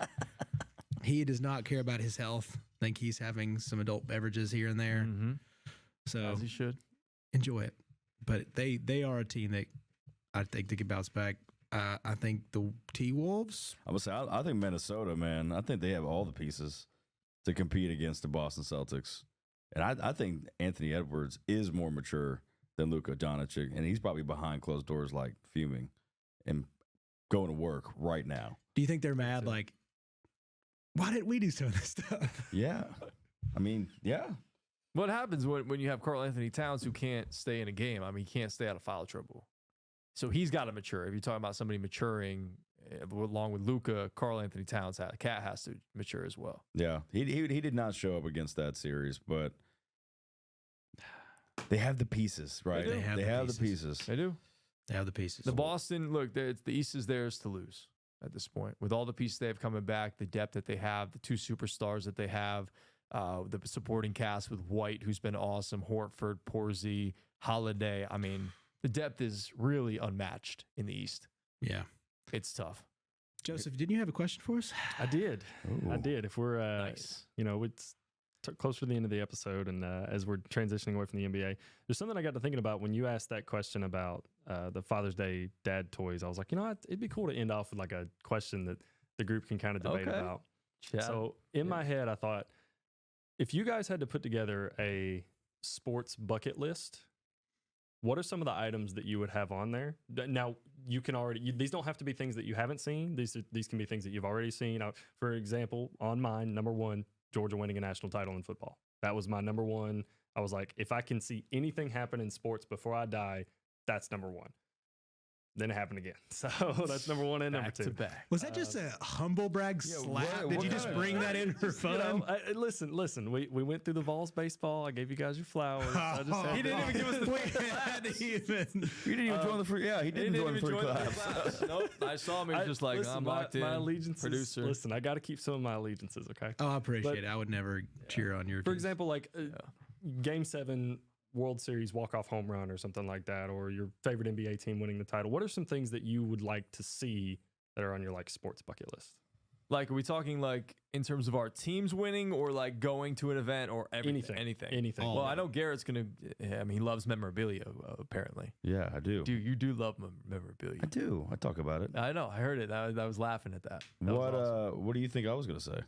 Speaker 3: He does not care about his health. I think he's having some adult beverages here and there.
Speaker 1: Mm-hmm.
Speaker 3: So
Speaker 1: as he should.
Speaker 3: Enjoy it. But they are a team that I think they can bounce back. I think the T-Wolves.
Speaker 2: I would say I think Minnesota, man. I think they have all the pieces to compete against the Boston Celtics. And I think Anthony Edwards is more mature than Luka Doncic, and he's probably behind closed doors, like fuming and going to work right now.
Speaker 3: Do you think they're mad? Like, why didn't we do some of this stuff?
Speaker 2: Yeah, I mean, yeah.
Speaker 1: What happens when you have Karl Anthony Towns who can't stay in a game? I mean, he can't stay out of foul trouble. So he's got to mature. If you're talking about somebody maturing along with Luka, Karl Anthony Towns, Cat has to mature as well.
Speaker 2: Yeah, he did not show up against that series, but they have the pieces, right?
Speaker 3: They have the pieces.
Speaker 1: They do.
Speaker 3: They have the pieces.
Speaker 1: The Boston, look, the East is theirs to lose at this point. With all the pieces they have coming back, the depth that they have, the 2 superstars that they have, the supporting cast with White, who's been awesome, Horford, Porzingis, Holiday. I mean, the depth is really unmatched in the East.
Speaker 3: Yeah.
Speaker 1: It's tough.
Speaker 3: Joseph, didn't you have a question for us?
Speaker 4: I did.
Speaker 2: Ooh.
Speaker 4: I did. If we're,
Speaker 1: Nice.
Speaker 4: It's closer to the end of the episode, and as we're transitioning away from the NBA, there's something I got to thinking about when you asked that question about the Father's Day dad toys. I was like, it'd be cool to end off with like a question that the group can kind of debate
Speaker 1: Okay.
Speaker 4: about.
Speaker 1: Chat.
Speaker 4: So in my head, I thought, if you guys had to put together a sports bucket list, what are some of the items that you would have on there? Now, you can these don't have to be things that you haven't seen. These can be things that you've already seen. For example, on mine, number 1, Georgia winning a national title in football. That was my number 1. I was like, if I can see anything happen in sports before I die, that's number 1. Then it happened again. So that's number 1 and number 2.
Speaker 1: To back.
Speaker 3: Was that just a humble brag slap? Did you just bring that in for fun?
Speaker 4: Listen. We went through the Vols baseball. I gave you guys your flowers. I just had
Speaker 1: He didn't even give us the
Speaker 2: You didn't even join the free. Yeah, he didn't join the free class.
Speaker 1: Nope. I saw him. He was just like,
Speaker 4: listen,
Speaker 1: I'm locked in.
Speaker 4: My allegiances.
Speaker 1: Producer.
Speaker 4: Listen, I got to keep some of my allegiances. Okay.
Speaker 3: Oh, I appreciate it. I would never cheer on your
Speaker 4: For
Speaker 3: team.
Speaker 4: example, like Game 7 World Series walk-off home run or something like that, or your favorite NBA team winning the title. What are some things that you would like to see that are on your like sports bucket list?
Speaker 1: Like, are we talking like in terms of our teams winning, or like going to an event, or everything? Anything.
Speaker 3: All
Speaker 1: Well,
Speaker 3: of
Speaker 1: I know Garrett's gonna. I mean, he loves memorabilia. Apparently,
Speaker 2: Yeah, I do.
Speaker 1: dude, you do love memorabilia.
Speaker 2: I do. I talk about it.
Speaker 1: I know. I heard it. I was laughing at that. That was
Speaker 2: What
Speaker 1: awesome.
Speaker 2: what do you think I was gonna say?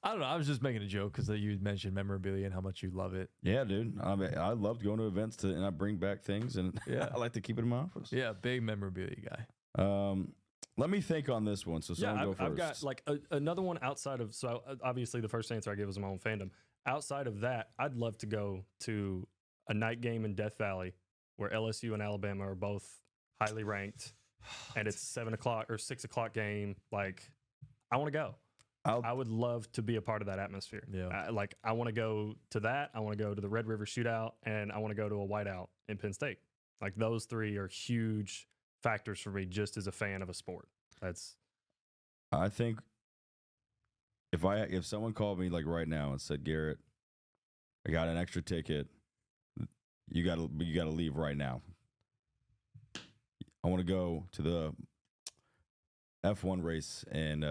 Speaker 1: I don't know. I was just making a joke because you mentioned memorabilia and how much you love it.
Speaker 2: Yeah, dude. I mean, I loved going to events and I bring back things, and
Speaker 1: Yeah.
Speaker 2: I like to keep it in my office.
Speaker 1: Yeah, big memorabilia guy.
Speaker 2: Let me think on this one. So someone go first.
Speaker 4: I've got like another one outside of, so obviously the first answer I gave was my own fandom. Outside of that, I'd love to go to a night game in Death Valley where LSU and Alabama are both highly ranked. and it's 7 o'clock or 6 o'clock game. Like, I want to go. I would love to be a part of that atmosphere.
Speaker 1: Yeah.
Speaker 4: I want to go to that. I want to go to the Red River Shootout, and I want to go to a whiteout in Penn State. Like, those three are huge factors for me just as a fan of a sport.
Speaker 2: I think if someone called me like right now and said, Garrett, I got an extra ticket, you gotta leave right now. I want to go to the F1 race in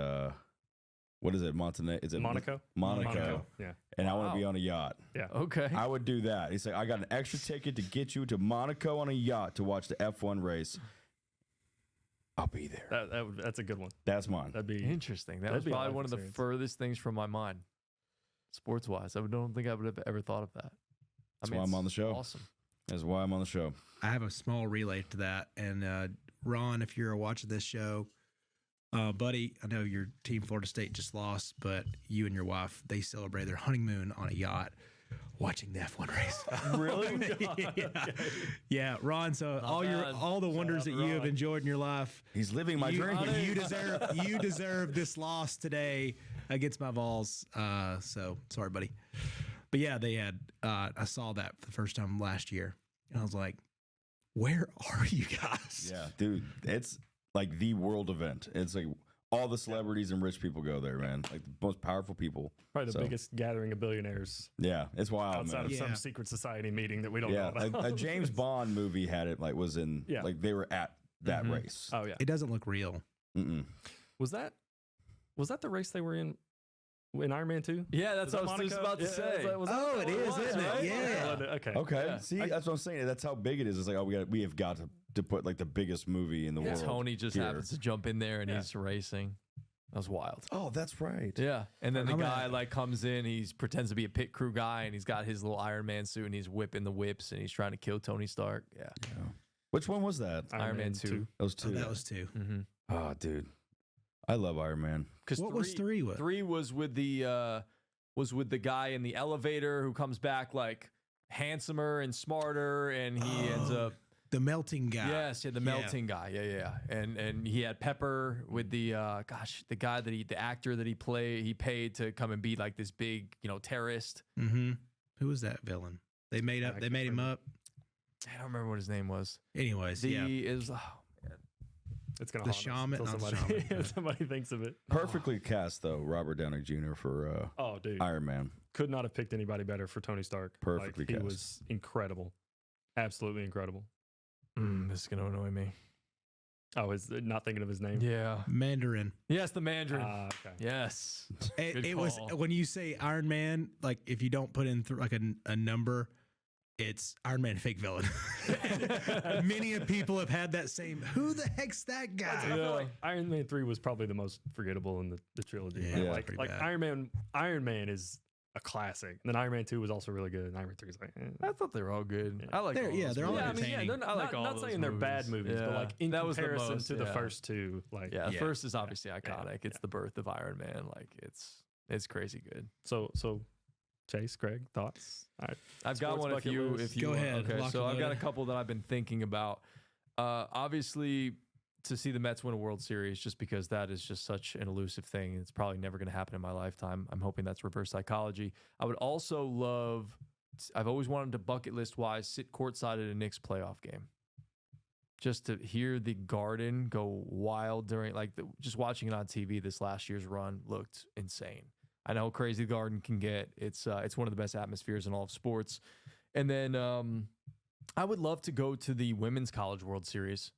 Speaker 2: what is it, Montenegro? Is it
Speaker 4: Monaco?
Speaker 2: Monaco.
Speaker 4: Yeah.
Speaker 2: And I want to be on a yacht.
Speaker 4: Yeah.
Speaker 1: Okay.
Speaker 2: I would do that. He's like, I got an extra ticket to get you to Monaco on a yacht to watch the F1 race. I'll be there.
Speaker 4: That's a good one.
Speaker 2: That's mine.
Speaker 4: That'd be
Speaker 1: interesting. That was probably one of the furthest things from my mind, sports wise. I don't think I would have ever thought of that.
Speaker 2: That's why I'm on the show.
Speaker 1: Awesome.
Speaker 2: That's why I'm on the show.
Speaker 3: I have a small relay to that. And Ron, if you're watching this show, buddy, I know your team Florida State just lost, but you and your wife, they celebrate their honeymoon on a yacht watching the F1 race.
Speaker 2: Really?
Speaker 3: Yeah, Ron, so all the wonders that you have enjoyed in your life.
Speaker 2: He's living my dream.
Speaker 3: You deserve this loss today against my Vols. So sorry, buddy. But yeah, they had I saw that for the first time last year. And I was like, where are you guys?
Speaker 2: Yeah, dude, it's like the world event. It's like all the celebrities and rich people go there, man. Like the most powerful people.
Speaker 4: Probably the biggest gathering of billionaires.
Speaker 2: Yeah, it's wild,
Speaker 4: outside
Speaker 2: man.
Speaker 4: of some secret society meeting that we don't know about.
Speaker 2: A James Bond movie had it. Like was in.
Speaker 4: Yeah.
Speaker 2: Like they were at that race.
Speaker 4: Oh yeah.
Speaker 3: It doesn't look real.
Speaker 2: Mm-mm.
Speaker 4: Was that the race they were in Iron Man 2?
Speaker 1: Yeah, that's what I was just about to say.
Speaker 3: It is, isn't it? Yeah.
Speaker 4: Okay.
Speaker 2: Yeah. See, that's what I'm saying. That's how big it is. It's like, we have got to put like the biggest movie in the world.
Speaker 1: Tony just
Speaker 2: here.
Speaker 1: happens to jump in there and he's racing. That was wild.
Speaker 2: Oh, that's right.
Speaker 1: Yeah. And then the guy like comes in, he pretends to be a pit crew guy, and he's got his little Iron Man suit, and he's whipping the whips, and he's trying to kill Tony Stark. Yeah.
Speaker 2: Which one was that?
Speaker 1: Iron Man 2.
Speaker 2: That was 2.
Speaker 3: That was 2.
Speaker 1: Mm-hmm.
Speaker 2: Oh, dude. I love Iron Man.
Speaker 3: What was 3 with?
Speaker 1: 3 was with the guy in the elevator who comes back like handsomer and smarter, and he ends up
Speaker 3: the melting guy.
Speaker 1: Yes, the melting guy. Yeah. And he had Pepper with the the guy the actor that he paid to come and be like this big, terrorist.
Speaker 3: Mm-hmm. Who was that villain? They made him up.
Speaker 1: I don't remember what his name was.
Speaker 3: Anyways,
Speaker 4: it's gonna
Speaker 3: the
Speaker 4: haunt us
Speaker 3: shaman.
Speaker 4: until somebody thinks of it.
Speaker 2: Perfectly cast though, Robert Downey Jr. for
Speaker 4: dude,
Speaker 2: Iron Man.
Speaker 4: Could not have picked anybody better for Tony Stark.
Speaker 2: Perfectly cast.
Speaker 4: He was incredible, absolutely incredible.
Speaker 1: This is gonna annoy me.
Speaker 4: Oh, is not thinking of his name?
Speaker 1: Yeah,
Speaker 3: Mandarin.
Speaker 1: Yes, the Mandarin.
Speaker 4: Okay.
Speaker 1: Yes,
Speaker 3: it was when you say Iron Man. Like if you don't put in like a number, it's Iron Man fake villain. Many people have had that same. Who the heck's that guy?
Speaker 4: I feel like Iron Man 3 was probably the most forgettable in the trilogy.
Speaker 3: Yeah,
Speaker 4: like Iron Man is a classic. And then Iron Man 2 was also really good. And Iron Man 3 is like,
Speaker 1: I thought they were all good. I like.
Speaker 3: They're all entertaining.
Speaker 1: I like all.
Speaker 4: Not saying they're bad movies, but like in comparison to the first two, like
Speaker 1: the first is obviously iconic. It's the birth of Iron Man. Like it's crazy good.
Speaker 4: So Chase, Greg, thoughts? All right.
Speaker 1: I've got one if you
Speaker 3: go ahead.
Speaker 1: Okay, so I've got a couple that I've been thinking about. Obviously, to see the Mets win a World Series, just because that is just such an elusive thing. It's probably never going to happen in my lifetime. I'm hoping that's reverse psychology. I would also love, I've always wanted to bucket list wise sit courtside at a Knicks playoff game. Just to hear the Garden go wild during, just watching it on TV this last year's run looked insane. I know how crazy the Garden can get. It's one of the best atmospheres in all of sports. And then I would love to go to the Women's College World Series.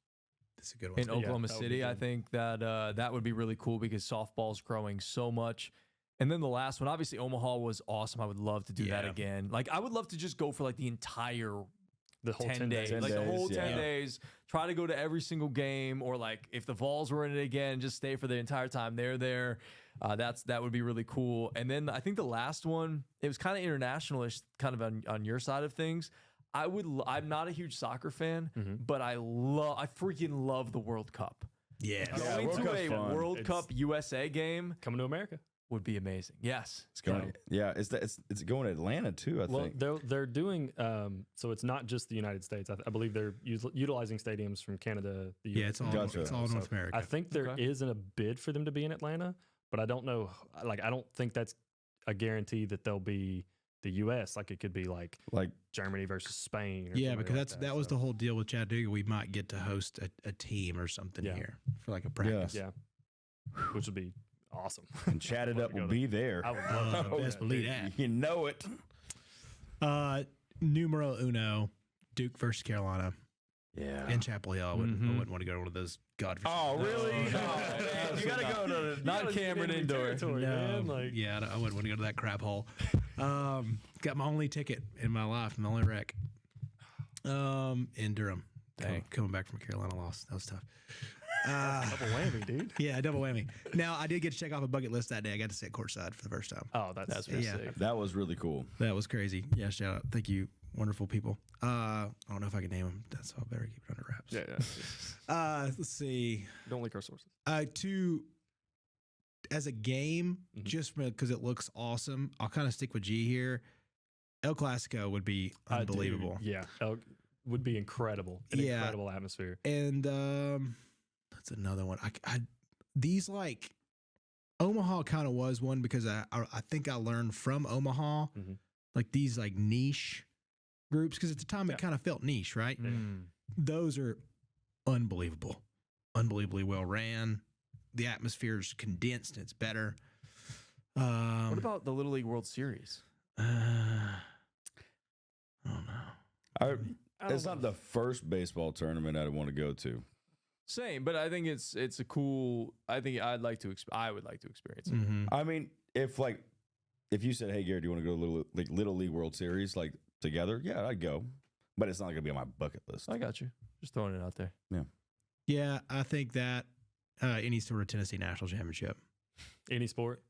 Speaker 3: That's a good one.
Speaker 1: In Oklahoma City. I think that would be really cool because softball's growing so much. And then the last one, obviously Omaha was awesome. I would love to do that again. Like I would love to just go for like the whole 10 days. The whole 10 days. Try to go to every single game, or like if the Vols were in it again, just stay for the entire time they're there. That would be really cool. And then I think the last one, it was kind of international-ish, kind of on your side of things. I'm not a huge soccer fan, but I freaking love the World Cup.
Speaker 3: Yeah.
Speaker 1: Going to a World Cup USA game.
Speaker 4: Coming to America.
Speaker 1: would be amazing. Yes.
Speaker 2: It's going. Yeah, it's going to Atlanta too. I think.
Speaker 4: They're doing. So it's not just the United States. I believe they're utilizing stadiums from Canada. The
Speaker 3: Yeah, it's all North America.
Speaker 4: I think there isn't a bid for them to be in Atlanta, but I don't know. Like, I don't think that's a guarantee that they'll be the U.S. Like, it could be like Germany versus Spain. Or
Speaker 3: because that was the whole deal with Chattanooga. We might get to host a team or something here for like a practice.
Speaker 4: Yeah, which would be awesome.
Speaker 2: And Chatt It Up will be there.
Speaker 4: I would love to.
Speaker 3: Best believe that.
Speaker 2: You know it.
Speaker 3: Numero uno, Duke versus Carolina.
Speaker 2: Yeah.
Speaker 3: In Chapel Hill. I wouldn't want to go to one of those godforsaken.
Speaker 2: Oh, really?
Speaker 1: You got to go to not Cameron Indoor.
Speaker 3: No, I wouldn't want to go to that crap hole. Got my only ticket in my life, my only wreck. In Durham. Coming back from a Carolina loss. That was tough.
Speaker 4: Double whammy, dude.
Speaker 3: Yeah, double whammy. Now, I did get to check off a bucket list that day. I got to sit courtside for the first time.
Speaker 4: Oh, that's pretty sick.
Speaker 2: That was really cool.
Speaker 3: That was crazy. Yeah, shout out. Thank you, wonderful people. I don't know if I can name them. That's all. I better keep it under wraps.
Speaker 4: Yeah.
Speaker 3: Let's see.
Speaker 4: Don't leak our sources.
Speaker 3: As a game, just because it looks awesome, I'll kind of stick with G here. El Clasico would be unbelievable.
Speaker 4: Yeah, would be incredible. Incredible atmosphere.
Speaker 3: And that's another one. These like Omaha kind of was one because I think I learned from Omaha, like these like niche groups, because at the time it kind of felt niche, right? Those are unbelievably well ran. The atmosphere's condensed. It's better.
Speaker 1: What about the Little League World Series?
Speaker 3: I don't know.
Speaker 2: It's not the first baseball tournament I'd want to go to.
Speaker 1: Same, but I think it's a cool. I think I would like to experience it.
Speaker 2: I mean, if you said, "Hey, Gary, do you want to go to Little League World Series like together?" Yeah, I'd go, but it's not going to be on my bucket list.
Speaker 1: I got you. Just throwing it out there.
Speaker 3: Yeah, I think that any sort of Tennessee National Championship,
Speaker 4: Any sport.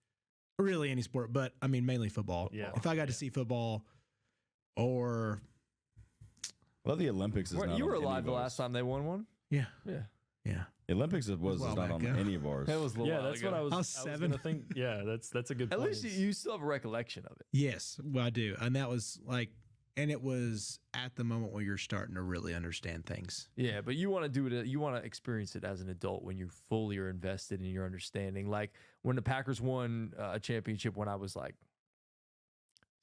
Speaker 3: really any sport, but I mean mainly football.
Speaker 4: Yeah.
Speaker 3: If I got to see football, or
Speaker 2: Well, the Olympics is not.
Speaker 1: You were
Speaker 2: on any
Speaker 1: alive
Speaker 2: of
Speaker 1: the
Speaker 2: ours.
Speaker 1: last time they won one.
Speaker 3: yeah.
Speaker 2: The Olympics is
Speaker 3: while
Speaker 2: not
Speaker 3: back
Speaker 2: on
Speaker 3: ago.
Speaker 2: any of ours.
Speaker 1: It was a little while
Speaker 4: That's
Speaker 1: ago.
Speaker 4: what I was.
Speaker 3: I was 7.
Speaker 4: gonna think. Yeah, that's a good.
Speaker 1: At
Speaker 4: point.
Speaker 1: least you still have a recollection of it.
Speaker 3: Yes, well, I do, and that was like, and it was at the moment when you're starting to really understand things.
Speaker 1: Yeah, but you want to do it. You want to experience it as an adult when you fully are invested in your understanding. Like when the Packers won a championship when I was like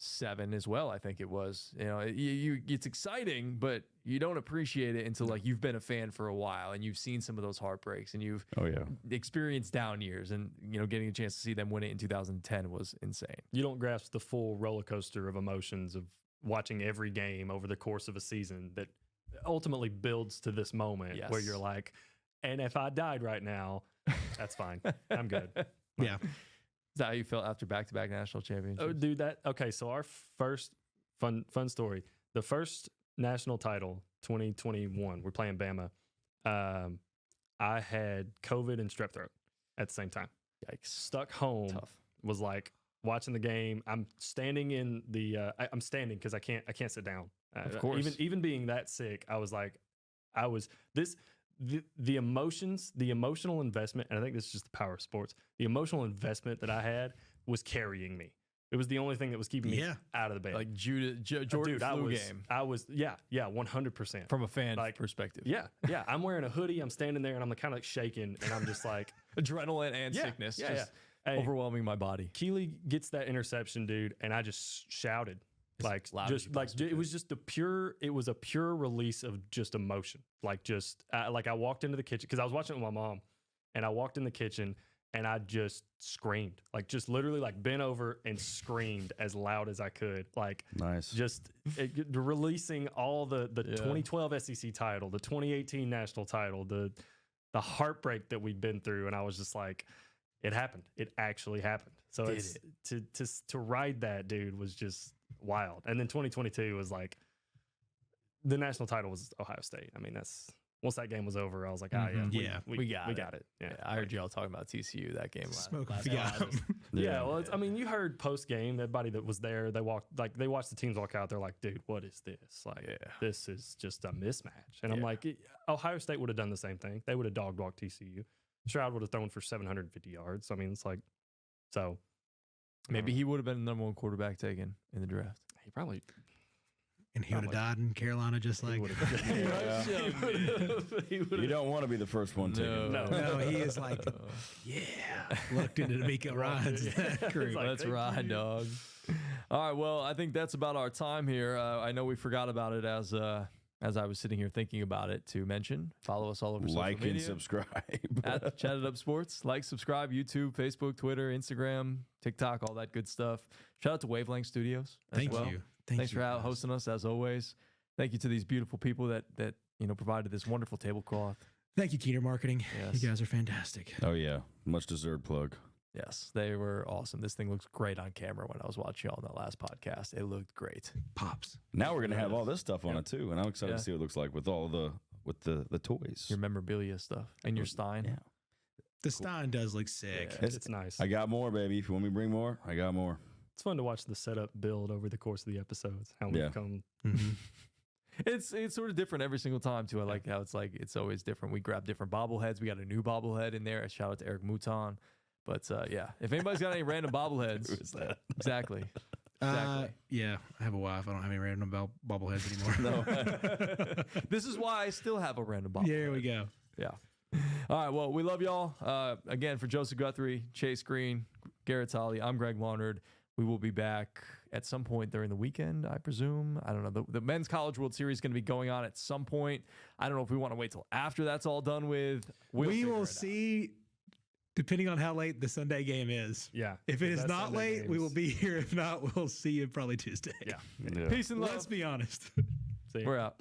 Speaker 1: 7 as well. I think it was. You know, it's exciting, but you don't appreciate it until like you've been a fan for a while and you've seen some of those heartbreaks and you've experienced down years. And getting a chance to see them win it in 2010 was insane.
Speaker 4: You don't grasp the full roller coaster of emotions of watching every game over the course of a season that ultimately builds to this moment where you're like, and if I died right now, that's fine. I'm good.
Speaker 3: Yeah.
Speaker 1: Is that how you felt after back-to-back national championships?
Speaker 4: Oh, dude, okay. So our first fun story, the first national title, 2021, we're playing Bama. I had COVID and strep throat at the same time. Yikes. Stuck home.
Speaker 1: Tough.
Speaker 4: Was like watching the game. I'm standing in the. I'm standing because I can't sit down.
Speaker 1: Of course.
Speaker 4: Even being that sick, the emotions, the emotional investment, and I think this is just the power of sports. The emotional investment that I had was carrying me. It was the only thing that was keeping me out of the bed.
Speaker 1: Like Jordan flu game.
Speaker 4: I was 100%.
Speaker 1: From a fan perspective.
Speaker 4: Yeah. I'm wearing a hoodie. I'm standing there and I'm kind of shaking and I'm just like
Speaker 1: adrenaline and sickness. Just overwhelming my body.
Speaker 4: Keely gets that interception, dude, and I just shouted. It was just a pure release of just emotion. I walked into the kitchen because I was watching it with my mom, and I walked in the kitchen and I just screamed, just literally bent over and screamed as loud as I could.
Speaker 2: Nice.
Speaker 4: Just releasing all the 2012 SEC title, the 2018 national title, the heartbreak that we've been through, and I was just like, it happened. It actually happened. So to ride that, dude, was just wild. And then 2022 was like the national title was Ohio State. I mean, once that game was over, I was like, we got it. Yeah,
Speaker 1: I heard y'all talking about TCU that game.
Speaker 4: You heard post game, everybody that was there, they watched the teams walk out. They're like, dude, what is this? This is just a mismatch. And I'm like, Ohio State would have done the same thing. They would have dog walked TCU. Stroud would have thrown for 750 yards. I mean, it's like, so
Speaker 1: Maybe he would have been the number 1 quarterback taken in the draft.
Speaker 4: He probably.
Speaker 3: And he would have died in Carolina just like.
Speaker 2: You don't want to be the first one taken.
Speaker 3: No, he is like, looked into D'Amico Ryan's crew.
Speaker 1: Let's ride, dog. All right, well, I think that's about our time here. I know we forgot about it as I was sitting here thinking about it to mention. Follow us all over social media.
Speaker 2: Like and subscribe.
Speaker 1: At Chatt It Up Sports. Like, subscribe, YouTube, Facebook, Twitter, Instagram, TikTok, all that good stuff. Shout out to Wavelength Studios as
Speaker 3: Thank
Speaker 1: well.
Speaker 3: you.
Speaker 1: Thanks for hosting us as always. Thank you to these beautiful people that provided this wonderful tablecloth.
Speaker 3: Thank you, Keener Marketing.
Speaker 1: Yes.
Speaker 3: You guys are fantastic.
Speaker 2: Oh, yeah. Much deserved plug.
Speaker 1: Yes, they were awesome. This thing looks great on camera. When I was watching on that last podcast, it looked great.
Speaker 3: Pops.
Speaker 2: Now we're gonna have all this stuff on it too, and I'm excited to see what it looks like with all the toys.
Speaker 1: Your memorabilia stuff and your Stein.
Speaker 2: Yeah,
Speaker 3: the Stein does look sick.
Speaker 4: Yeah, it's nice.
Speaker 2: I got more, baby. If you want me to bring more, I got more.
Speaker 4: It's fun to watch the setup build over the course of the episodes. How we've come.
Speaker 3: Mm-hmm.
Speaker 1: It's sort of different every single time too. I like how it's always different. We grab different bobbleheads. We got a new bobblehead in there. A shout out to Eric Mouton. But if anybody's got any random bobbleheads,
Speaker 2: Who is that?
Speaker 1: Exactly.
Speaker 3: Yeah, I have a wife. I don't have any random bobbleheads anymore.
Speaker 1: No. This is why I still have a random bobblehead.
Speaker 3: There we go.
Speaker 1: Yeah. All right. Well, we love y'all. Again, for Joseph Guthrie, Chase Green, Garrett Tolley, I'm Greg Larnard. We will be back at some point during the weekend, I presume. I don't know. The Men's College World Series is going to be going on at some point. I don't know if we want to wait till after that's all done with.
Speaker 3: We will see, depending on how late the Sunday game is.
Speaker 4: Yeah.
Speaker 3: If it is not late, we will be here. If not, we'll see you probably Tuesday.
Speaker 4: Yeah.
Speaker 1: Peace and love.
Speaker 3: Let's be honest.
Speaker 4: See ya.
Speaker 1: We're out.